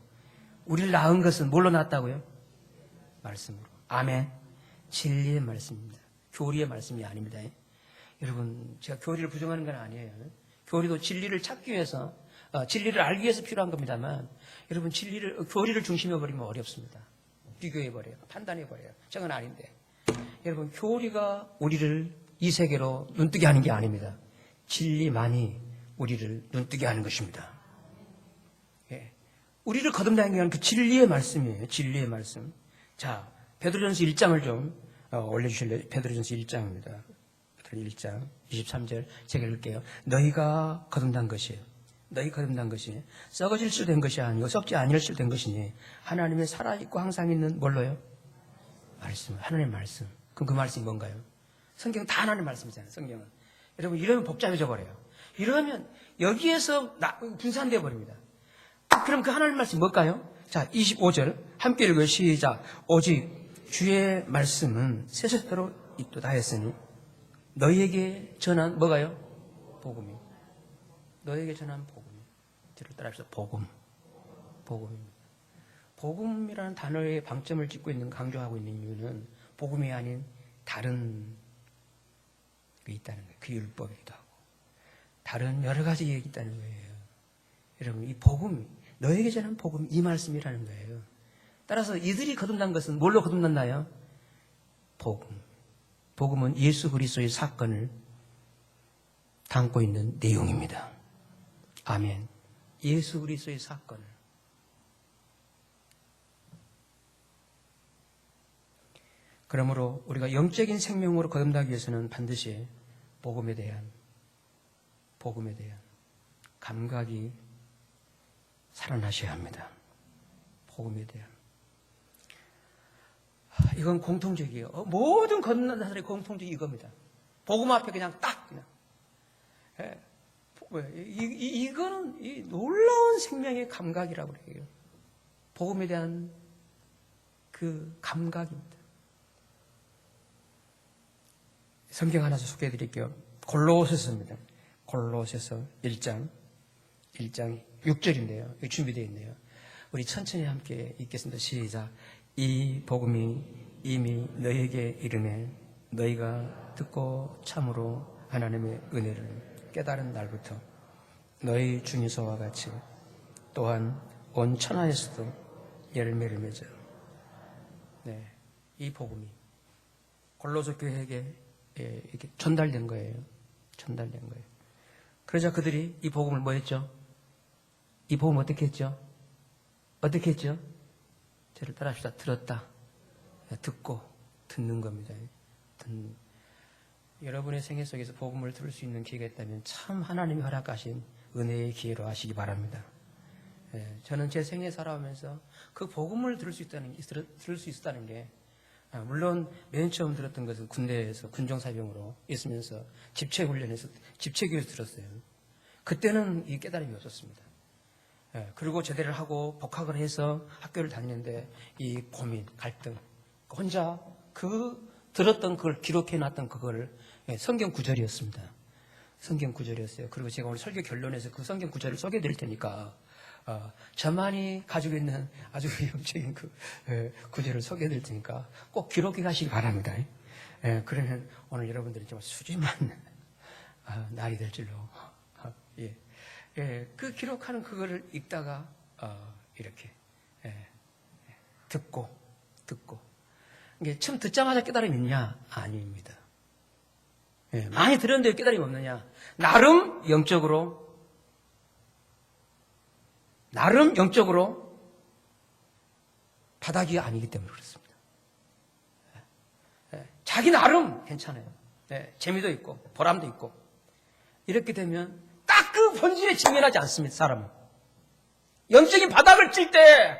[SPEAKER 1] 우리를 낳은 것은 뭘로 낳았다고요? 말씀으로. 아멘. 진리의 말씀입니다. 교리의 말씀이 아닙니다. 여러분, 제가 교리를 부정하는 건 아니에요. 교리도 진리를 찾기 위해서, 진리를 알기 위해서 필요한 겁니다만, 여러분, 교리를 중심에 버리면 어렵습니다. 비교해버려요. 판단해버려요. 저건 아닌데. 여러분, 교리가 우리를 이 세계로 눈뜨게 하는 게 아닙니다. 진리만이 우리를 눈뜨게 하는 것입니다. 예. 우리를 거듭나게 하는 그 진리의 말씀이에요. 진리의 말씀. 자, 베드로전서 1장을 좀 올려주실래요? 베드로전서 1장입니다. 1장 23절 제가 읽을게요. 너희가 거듭난 것이에요. 너희 거듭난 것이 썩어질 수 된 것이 아니고 썩지 아니할 수 된 것이니 하나님의 살아있고 항상 있는 뭘로요? 말씀. 하나님의 말씀. 그럼 그 말씀이 뭔가요? 성경은 다 하나님의 말씀이잖아요. 성경은. 여러분 이러면 복잡해져 버려요. 이러면 여기에서 분산되어 버립니다. 그럼 그 하나님의 말씀이 뭘까요? 자, 25절 함께 읽어요. 시작. 오직 주의 말씀은 세세토록 있도다 했으니 너희에게 전한 뭐가요? 복음이. 너희에게 전한 복음이. 뒤를 따라합시다. 복음입니다. 복음이라는 단어의 방점을 찍고 있는, 강조하고 있는 이유는 복음이 아닌 다른 게 있다는 거예요. 그 율법이기도 하고 다른 여러 가지 얘기 있다는 거예요. 여러분 이 복음, 너에게 전한 복음 이 말씀이라는 거예요. 따라서 이들이 거듭난 것은 뭘로 거듭났나요? 복음. 복음은 예수 그리스도의 사건을 담고 있는 내용입니다. 아멘. 예수 그리스도의 사건을. 그러므로 우리가 영적인 생명으로 거듭나기 위해서는 반드시 복음에 대한 감각이 살아나셔야 합니다. 복음에 대한. 이건 공통적이에요. 모든 거듭난 사람의 공통적이 이겁니다. 복음 앞에 그냥 딱 그냥. 이거는 이 놀라운 생명의 감각이라고 그래요. 복음에 대한 그 감각입니다. 성경 하나 소개해 드릴게요. 골로새서입니다. 골로새서 1장 6절인데요. 여기 준비되어 있네요. 우리 천천히 함께 읽겠습니다. 시작. 이 복음이 이미 너희에게 이르매 너희가 듣고 참으로 하나님의 은혜를 깨달은 날부터 너희 중에서와 같이 또한 온 천하에서도 열매를 맺어. 네, 이 복음이 골로새 교회에게 이렇게 전달된 거예요. 그러자 그들이 이 복음을 뭐 했죠? 이 복음 어떻게 했죠? 저를 따라합시다. 들었다. 듣고 듣는 겁니다. 여러분의 생애 속에서 복음을 들을 수 있는 기회가 있다면 참 하나님이 허락하신 은혜의 기회로 하시기 바랍니다. 저는 제 생애 살아오면서 그 복음을 들을 수 있었다는 게 물론 맨 처음 들었던 것은 군대에서 군종사병으로 있으면서 집체훈련에서 집체교에서 들었어요. 그때는 이 깨달음이 없었습니다. 그리고 제대를 하고 복학을 해서 학교를 다니는데 이 고민, 갈등, 혼자 들었던 그걸 기록해놨던 그거를 성경 구절이었습니다. 성경 구절이었어요. 그리고 제가 오늘 설교 결론에서 그 성경 구절을 소개해드릴 테니까 저만이 가지고 있는 아주 영적인 그 구절을 소개해드릴 테니까 꼭 기록해 가시기 바랍니다. 그러면 오늘 여러분들이 좀 수지만 날이 될 줄로. 그 기록하는 그거를 읽다가 이렇게 듣고 이게 처음 듣자마자 깨달음이 있냐? 아닙니다. 많이 들었는데 깨달음이 없느냐? 나름 영적으로 바닥이 아니기 때문에 그렇습니다. 자기 나름 괜찮아요. 재미도 있고 보람도 있고 이렇게 되면 딱 그 본질에 직면하지 않습니다. 사람은 영적인 바닥을 칠 때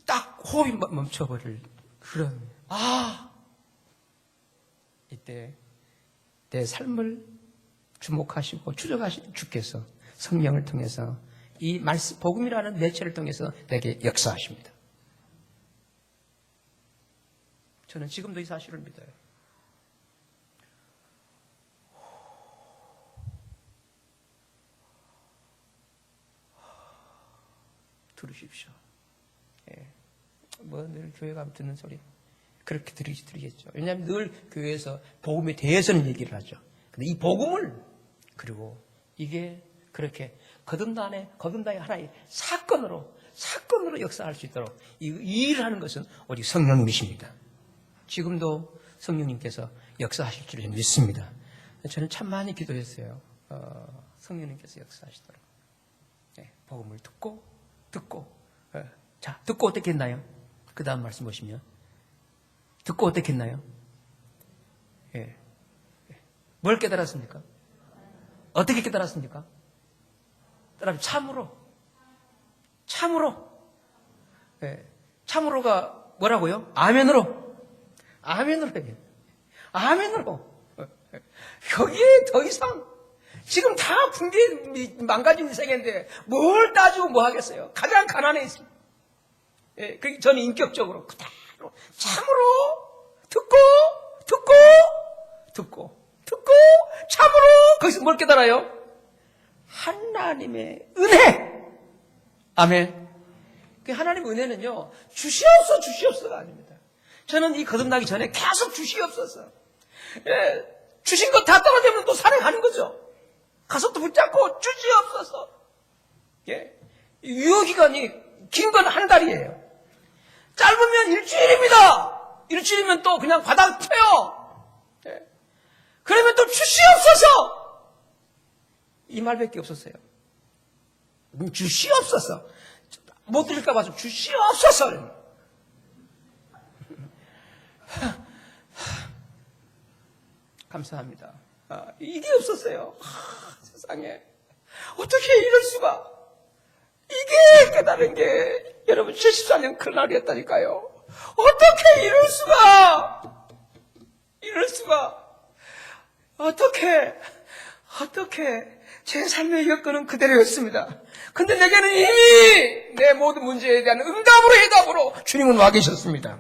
[SPEAKER 1] 딱 호흡이 멈춰버릴 그런 이때 내 삶을 주목하시고 추적하신 주께서 성령을 통해서 이 말씀 복음이라는 매체를 통해서 내게 역사하십니다. 저는 지금도 이 사실을 믿어요. 들으십시오. 뭐 늘 교회 가면 듣는 소리. 그렇게 들으겠죠. 왜냐하면 늘 교회에서 복음에 대해서는 얘기를 하죠. 근데 이 복음을, 그리고 이게 그렇게 거듭남의 하나의 사건으로 역사할 수 있도록 이 일을 하는 것은 오직 성령님이십니다. 지금도 성령님께서 역사하실 줄 믿습니다. 저는 참 많이 기도했어요. 성령님께서 역사하시도록. 네, 복음을 듣고, 자, 듣고 어떻게 했나요? 그 다음 말씀 보시면. 듣고 어떻게 했나요? 예. 뭘 깨달았습니까? 어떻게 깨달았습니까? 참으로. 예. 참으로가 뭐라고요? 아멘으로 해요. 아멘으로. 거기에 더 이상 지금 다 붕괴 망가진 세계인데 뭘 따지고 뭐 하겠어요? 가장 가난해 있습니다. 예, 저는 인격적으로 그대로 참으로 듣고 참으로 거기서 뭘 깨달아요? 하나님의 은혜. 아멘. 그 하나님의 은혜는요, 주시옵소서가 아닙니다. 저는 이 거듭나기 전에 계속 주시옵소서. 예, 주신 거 다 떨어지면 또 살아가는 거죠. 가서 또 붙잡고 주시옵소서. 예, 유효기간이 긴 건 한 달이에요. 짧으면 일주일입니다. 일주일이면 또 그냥 바닥 펴요. 예. 그러면 또 주시옵소서. 이 말밖에 없었어요. 주시옵소서. 못 들을까 봐서 주시옵소서. 감사합니다. 이게 없었어요. 세상에. 어떻게 이럴 수가. 이게 깨달은 게 여러분 74년 그날이었다니까요. 어떻게 이럴 수가. 어떻게 제 삶의 여건은 그대로였습니다. 근데 내게는 이미 내 모든 문제에 대한 해답으로 주님은 와 계셨습니다.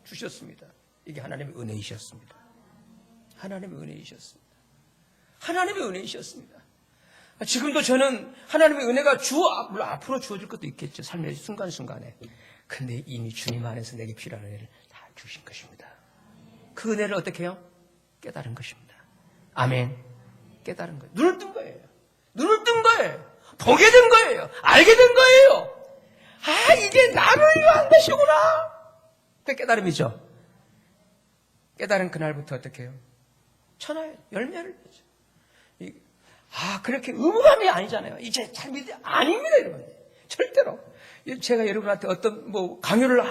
[SPEAKER 1] 주셨습니다. 이게 하나님의 은혜이셨습니다. 하나님의 은혜이셨습니다. 지금도 저는 하나님의 은혜가 물론 앞으로 주어질 것도 있겠죠. 삶의 순간순간에. 근데 이미 주님 안에서 내게 필요한 은혜를 다 주신 것입니다. 그 은혜를 어떻게 해요? 깨달은 것입니다. 아멘. 깨달은 거예요. 눈을 뜬 거예요. 보게 된 거예요. 알게 된 거예요. 이게 나를 위한 것이구나. 그 깨달음이죠. 깨달은 그날부터 어떻게 해요? 천하의 열매를 맺죠. 그렇게 의무감이 아니잖아요. 이제 잘 아닙니다, 여러분. 절대로. 제가 여러분한테 어떤 강요를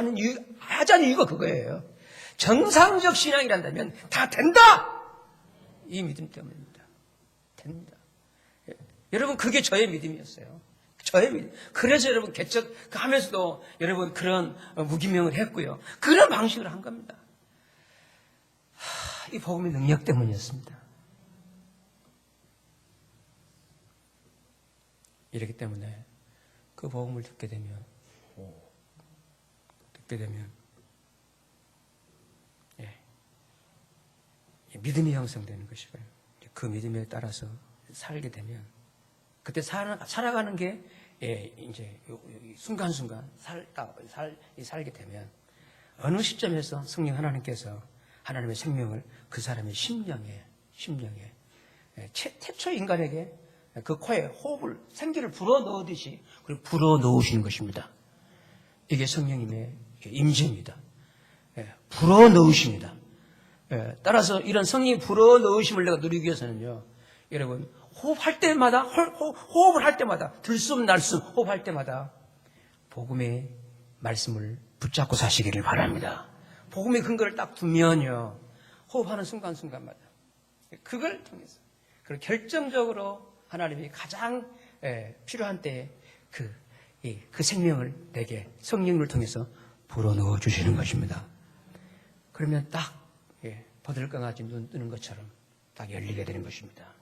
[SPEAKER 1] 하자는 이유가 그거예요. 정상적 신앙이란다면 다 된다! 이 믿음 때문입니다. 됩니다. 여러분, 그게 저의 믿음이었어요. 저의 믿음. 그래서 여러분, 개척 하면서도 여러분 그런 무기명을 했고요. 그런 방식으로 한 겁니다. 이 복음의 능력 때문이었습니다. 이렇기 때문에 그 복음을 듣게 되면 믿음이 형성되는 것이고요. 그 믿음에 따라서 살게 되면 그때 살아가는 게 이제 순간순간 살게 되면 어느 시점에서 성령 하나님께서 하나님의 생명을 그 사람의 심령에 태초 인간에게 그 코에 호흡을 생기를 불어넣듯이 불어넣으시는 것입니다. 이게 성령님의 임재입니다. 불어넣으십니다. 따라서 이런 성령이 불어넣으심을 내가 누리기 위해서는요, 여러분 호흡을 할 때마다 들숨 날숨 호흡할 때마다 복음의 말씀을 붙잡고 사시기를 바랍니다. 복음의 근거를 딱 두면요, 호흡하는 순간순간마다 그걸 통해서 그리고 결정적으로 하나님이 가장 필요한 때에 그 생명을 내게 성령을 통해서 불어넣어 주시는 것입니다. 그러면 딱 버들강아지 눈 뜨는 것처럼 딱 열리게 되는 것입니다.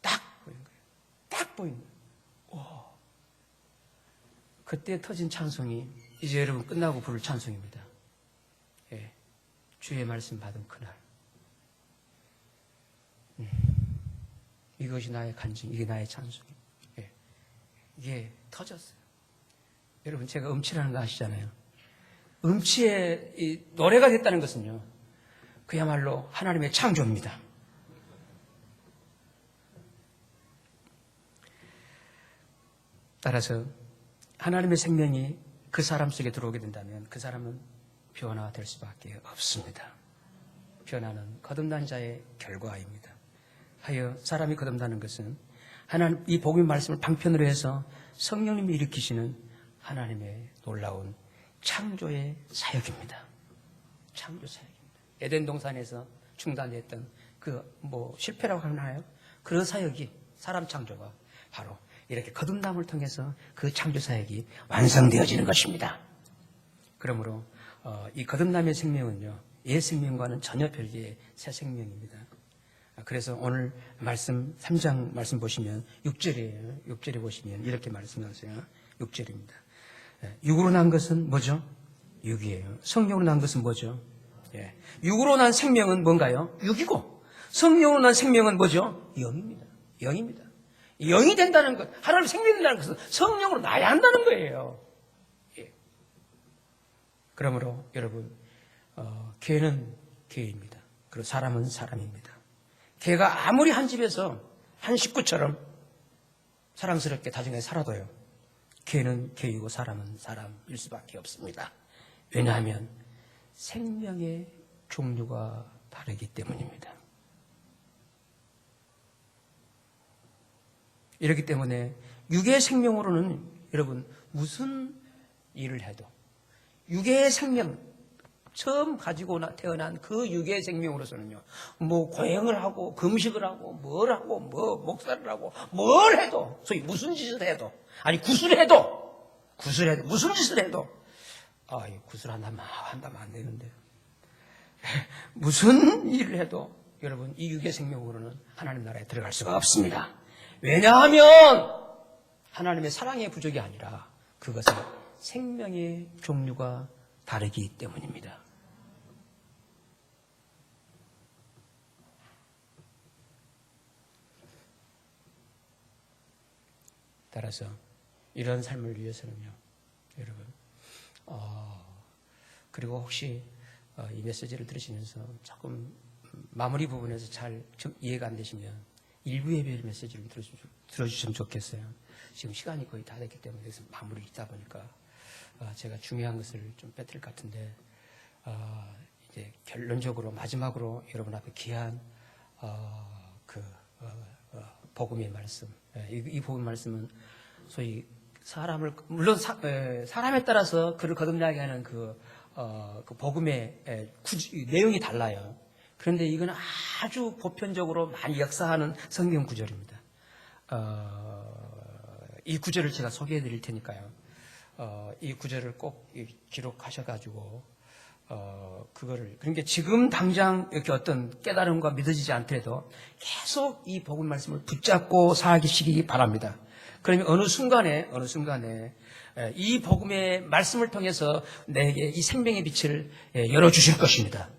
[SPEAKER 1] 딱 보이는 거예요. 딱 보이는 거예요. 그때 터진 찬송이 이제 여러분 끝나고 부를 찬송입니다. 주의 말씀 받은 그날. 이것이 나의 간증, 이게 나의 찬송. 이게 터졌어요. 여러분, 제가 음치라는 거 아시잖아요. 음치의 이 노래가 됐다는 것은요, 그야말로 하나님의 창조입니다. 따라서 하나님의 생명이 그 사람 속에 들어오게 된다면 그 사람은 변화될 수밖에 없습니다. 변화는 거듭난 자의 결과입니다. 하여 사람이 거듭나는 것은 하나님, 이 복음의 말씀을 방편으로 해서 성령님이 일으키시는 하나님의 놀라운 창조의 사역입니다. 창조 사역입니다. 에덴 동산에서 중단됐던 실패라고 하나요? 그런 사역이, 사람 창조가 바로 이렇게 거듭남을 통해서 그 창조 사역이 완성되어지는 것입니다. 그러므로 이 거듭남의 생명은요, 옛 생명과는 전혀 별개의 새 생명입니다. 그래서 오늘 말씀 3장 말씀 보시면 6절이에요. 6절에 보시면 이렇게 말씀하세요. 6절입니다. 육으로 난 것은 뭐죠? 육이에요. 성령으로 난 것은 뭐죠? 예. 육으로 난 생명은 뭔가요? 육이고, 성령으로 난 생명은 뭐죠? 영입니다. 영입니다. 영이 된다는 것, 하나님 생명이 된다는 것은 성령으로 나야 한다는 거예요. 예. 그러므로 여러분, 개는 개입니다. 그리고 사람은 사람입니다. 개가 아무리 한 집에서 한 식구처럼 사랑스럽게 다정하게 살아도요, 개는 개이고 사람은 사람일 수밖에 없습니다. 왜냐하면 생명의 종류가 다르기 때문입니다. 이렇기 때문에 육의 생명으로는 여러분 무슨 일을 해도, 육의 생명, 처음 가지고 태어난 그 육의 생명으로서는요, 고행을 하고 금식을 하고 뭘 하고 목사를 하고 뭘 해도, 소위 무슨 짓을 해도, 아니 구슬해도 무슨 짓을 해도, 구슬한다면 안 되는데 무슨 일을 해도 여러분 이 육의 생명으로는 하나님 나라에 들어갈 수가 없습니다. 왜냐하면 하나님의 사랑의 부족이 아니라 그것은 생명의 종류가 다르기 때문입니다. 따라서 이런 삶을 위해서는요, 여러분, 그리고 혹시 이 메시지를 들으시면서 조금 마무리 부분에서 잘 이해가 안 되시면 일부 예배 메시지를 들어주시면 좋겠어요. 지금 시간이 거의 다 됐기 때문에 그래서 마무리 있다 보니까 제가 중요한 것을 좀 빼뜨릴 것 같은데, 이제 결론적으로 마지막으로 여러분 앞에 귀한 복음의 말씀, 이 복음의 말씀은 소위 사람을, 물론 사람에 따라서 그를 거듭나게 하는 그 복음의 내용이 달라요. 그런데 이건 아주 보편적으로 많이 역사하는 성경 구절입니다. 이 구절을 제가 소개해 드릴 테니까요. 이 구절을 꼭 기록하셔가지고, 그러니까 지금 당장 이렇게 어떤 깨달음과 믿어지지 않더라도 계속 이 복음 말씀을 붙잡고 살아계시기 바랍니다. 그러면 어느 순간에 이 복음의 말씀을 통해서 내게 이 생명의 빛을 열어주실 것입니다.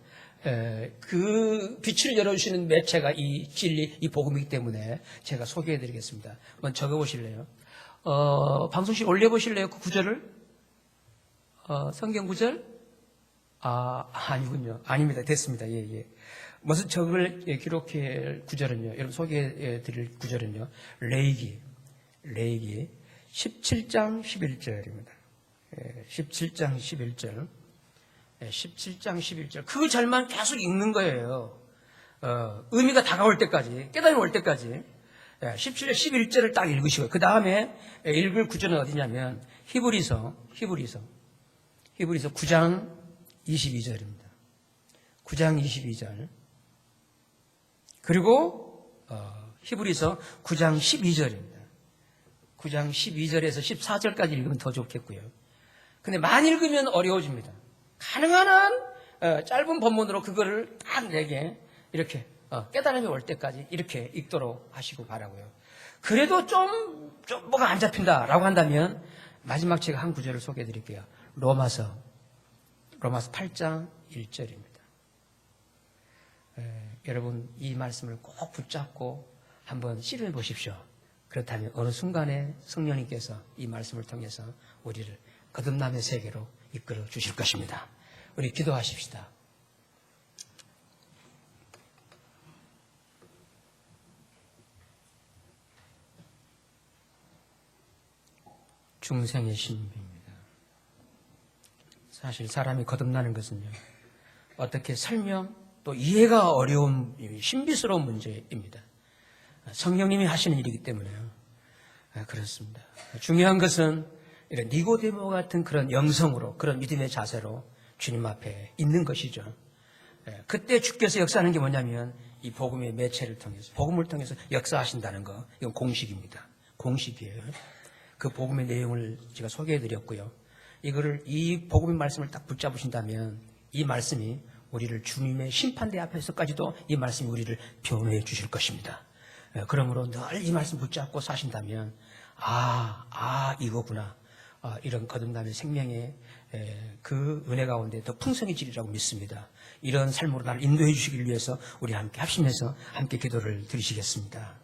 [SPEAKER 1] 그 빛을 열어주시는 매체가 이 진리, 이 복음이기 때문에 제가 소개해 드리겠습니다. 한번 적어보실래요? 방송실 올려보실래요? 그 구절을? 성경 구절? 아니군요. 아닙니다. 됐습니다. 예. 무슨 적을 기록해 구절은요, 여러분 소개해 드릴 구절은요, 레이기 17장 11절입니다. 17장 11절. 17장 11절. 그 절만 계속 읽는 거예요. 의미가 다가올 때까지, 깨달음이 올 때까지. 17절, 11절을 딱 읽으시고요. 그 다음에 읽을 구절은 어디냐면, 히브리서 9장 22절입니다. 9장 22절. 그리고, 히브리서 9장 12절입니다. 9장 12절에서 14절까지 읽으면 더 좋겠고요. 근데 많이 읽으면 어려워집니다. 가능한 한 짧은 본문으로 그거를 딱 내게 이렇게 깨달음이 올 때까지 이렇게 읽도록 하시고 바라고요. 그래도 좀 뭐가 안 잡힌다라고 한다면 마지막 제가 한 구절을 소개해 드릴게요. 로마서 8장 1절입니다. 여러분 이 말씀을 꼭 붙잡고 한번 실험해 보십시오. 그렇다면 어느 순간에 성령님께서 이 말씀을 통해서 우리를 거듭남의 세계로 이끌어 주실 것입니다. 우리 기도하십시다. 중생의 신비입니다. 사실 사람이 거듭나는 것은요, 어떻게 설명 또 이해가 어려운 신비스러운 문제입니다. 성령님이 하시는 일이기 때문에요. 그렇습니다. 중요한 것은 이런 니고데모 같은 그런 영성으로, 그런 믿음의 자세로 주님 앞에 있는 것이죠. 그때 주께서 역사하는 게 뭐냐면 이 복음의 매체를 통해서, 복음을 통해서 역사하신다는 거, 이건 공식입니다. 공식이에요. 그 복음의 내용을 제가 소개해드렸고요. 이 복음의 말씀을 딱 붙잡으신다면 이 말씀이 우리를 주님의 심판대 앞에서까지도 이 말씀이 우리를 변호해 주실 것입니다. 그러므로 늘 이 말씀 붙잡고 사신다면 이거구나. 이런 거듭남의 생명의 그 은혜 가운데 더 풍성해지리라고 믿습니다. 이런 삶으로 나를 인도해 주시기 위해서 우리 함께 합심해서 함께 기도를 드리시겠습니다.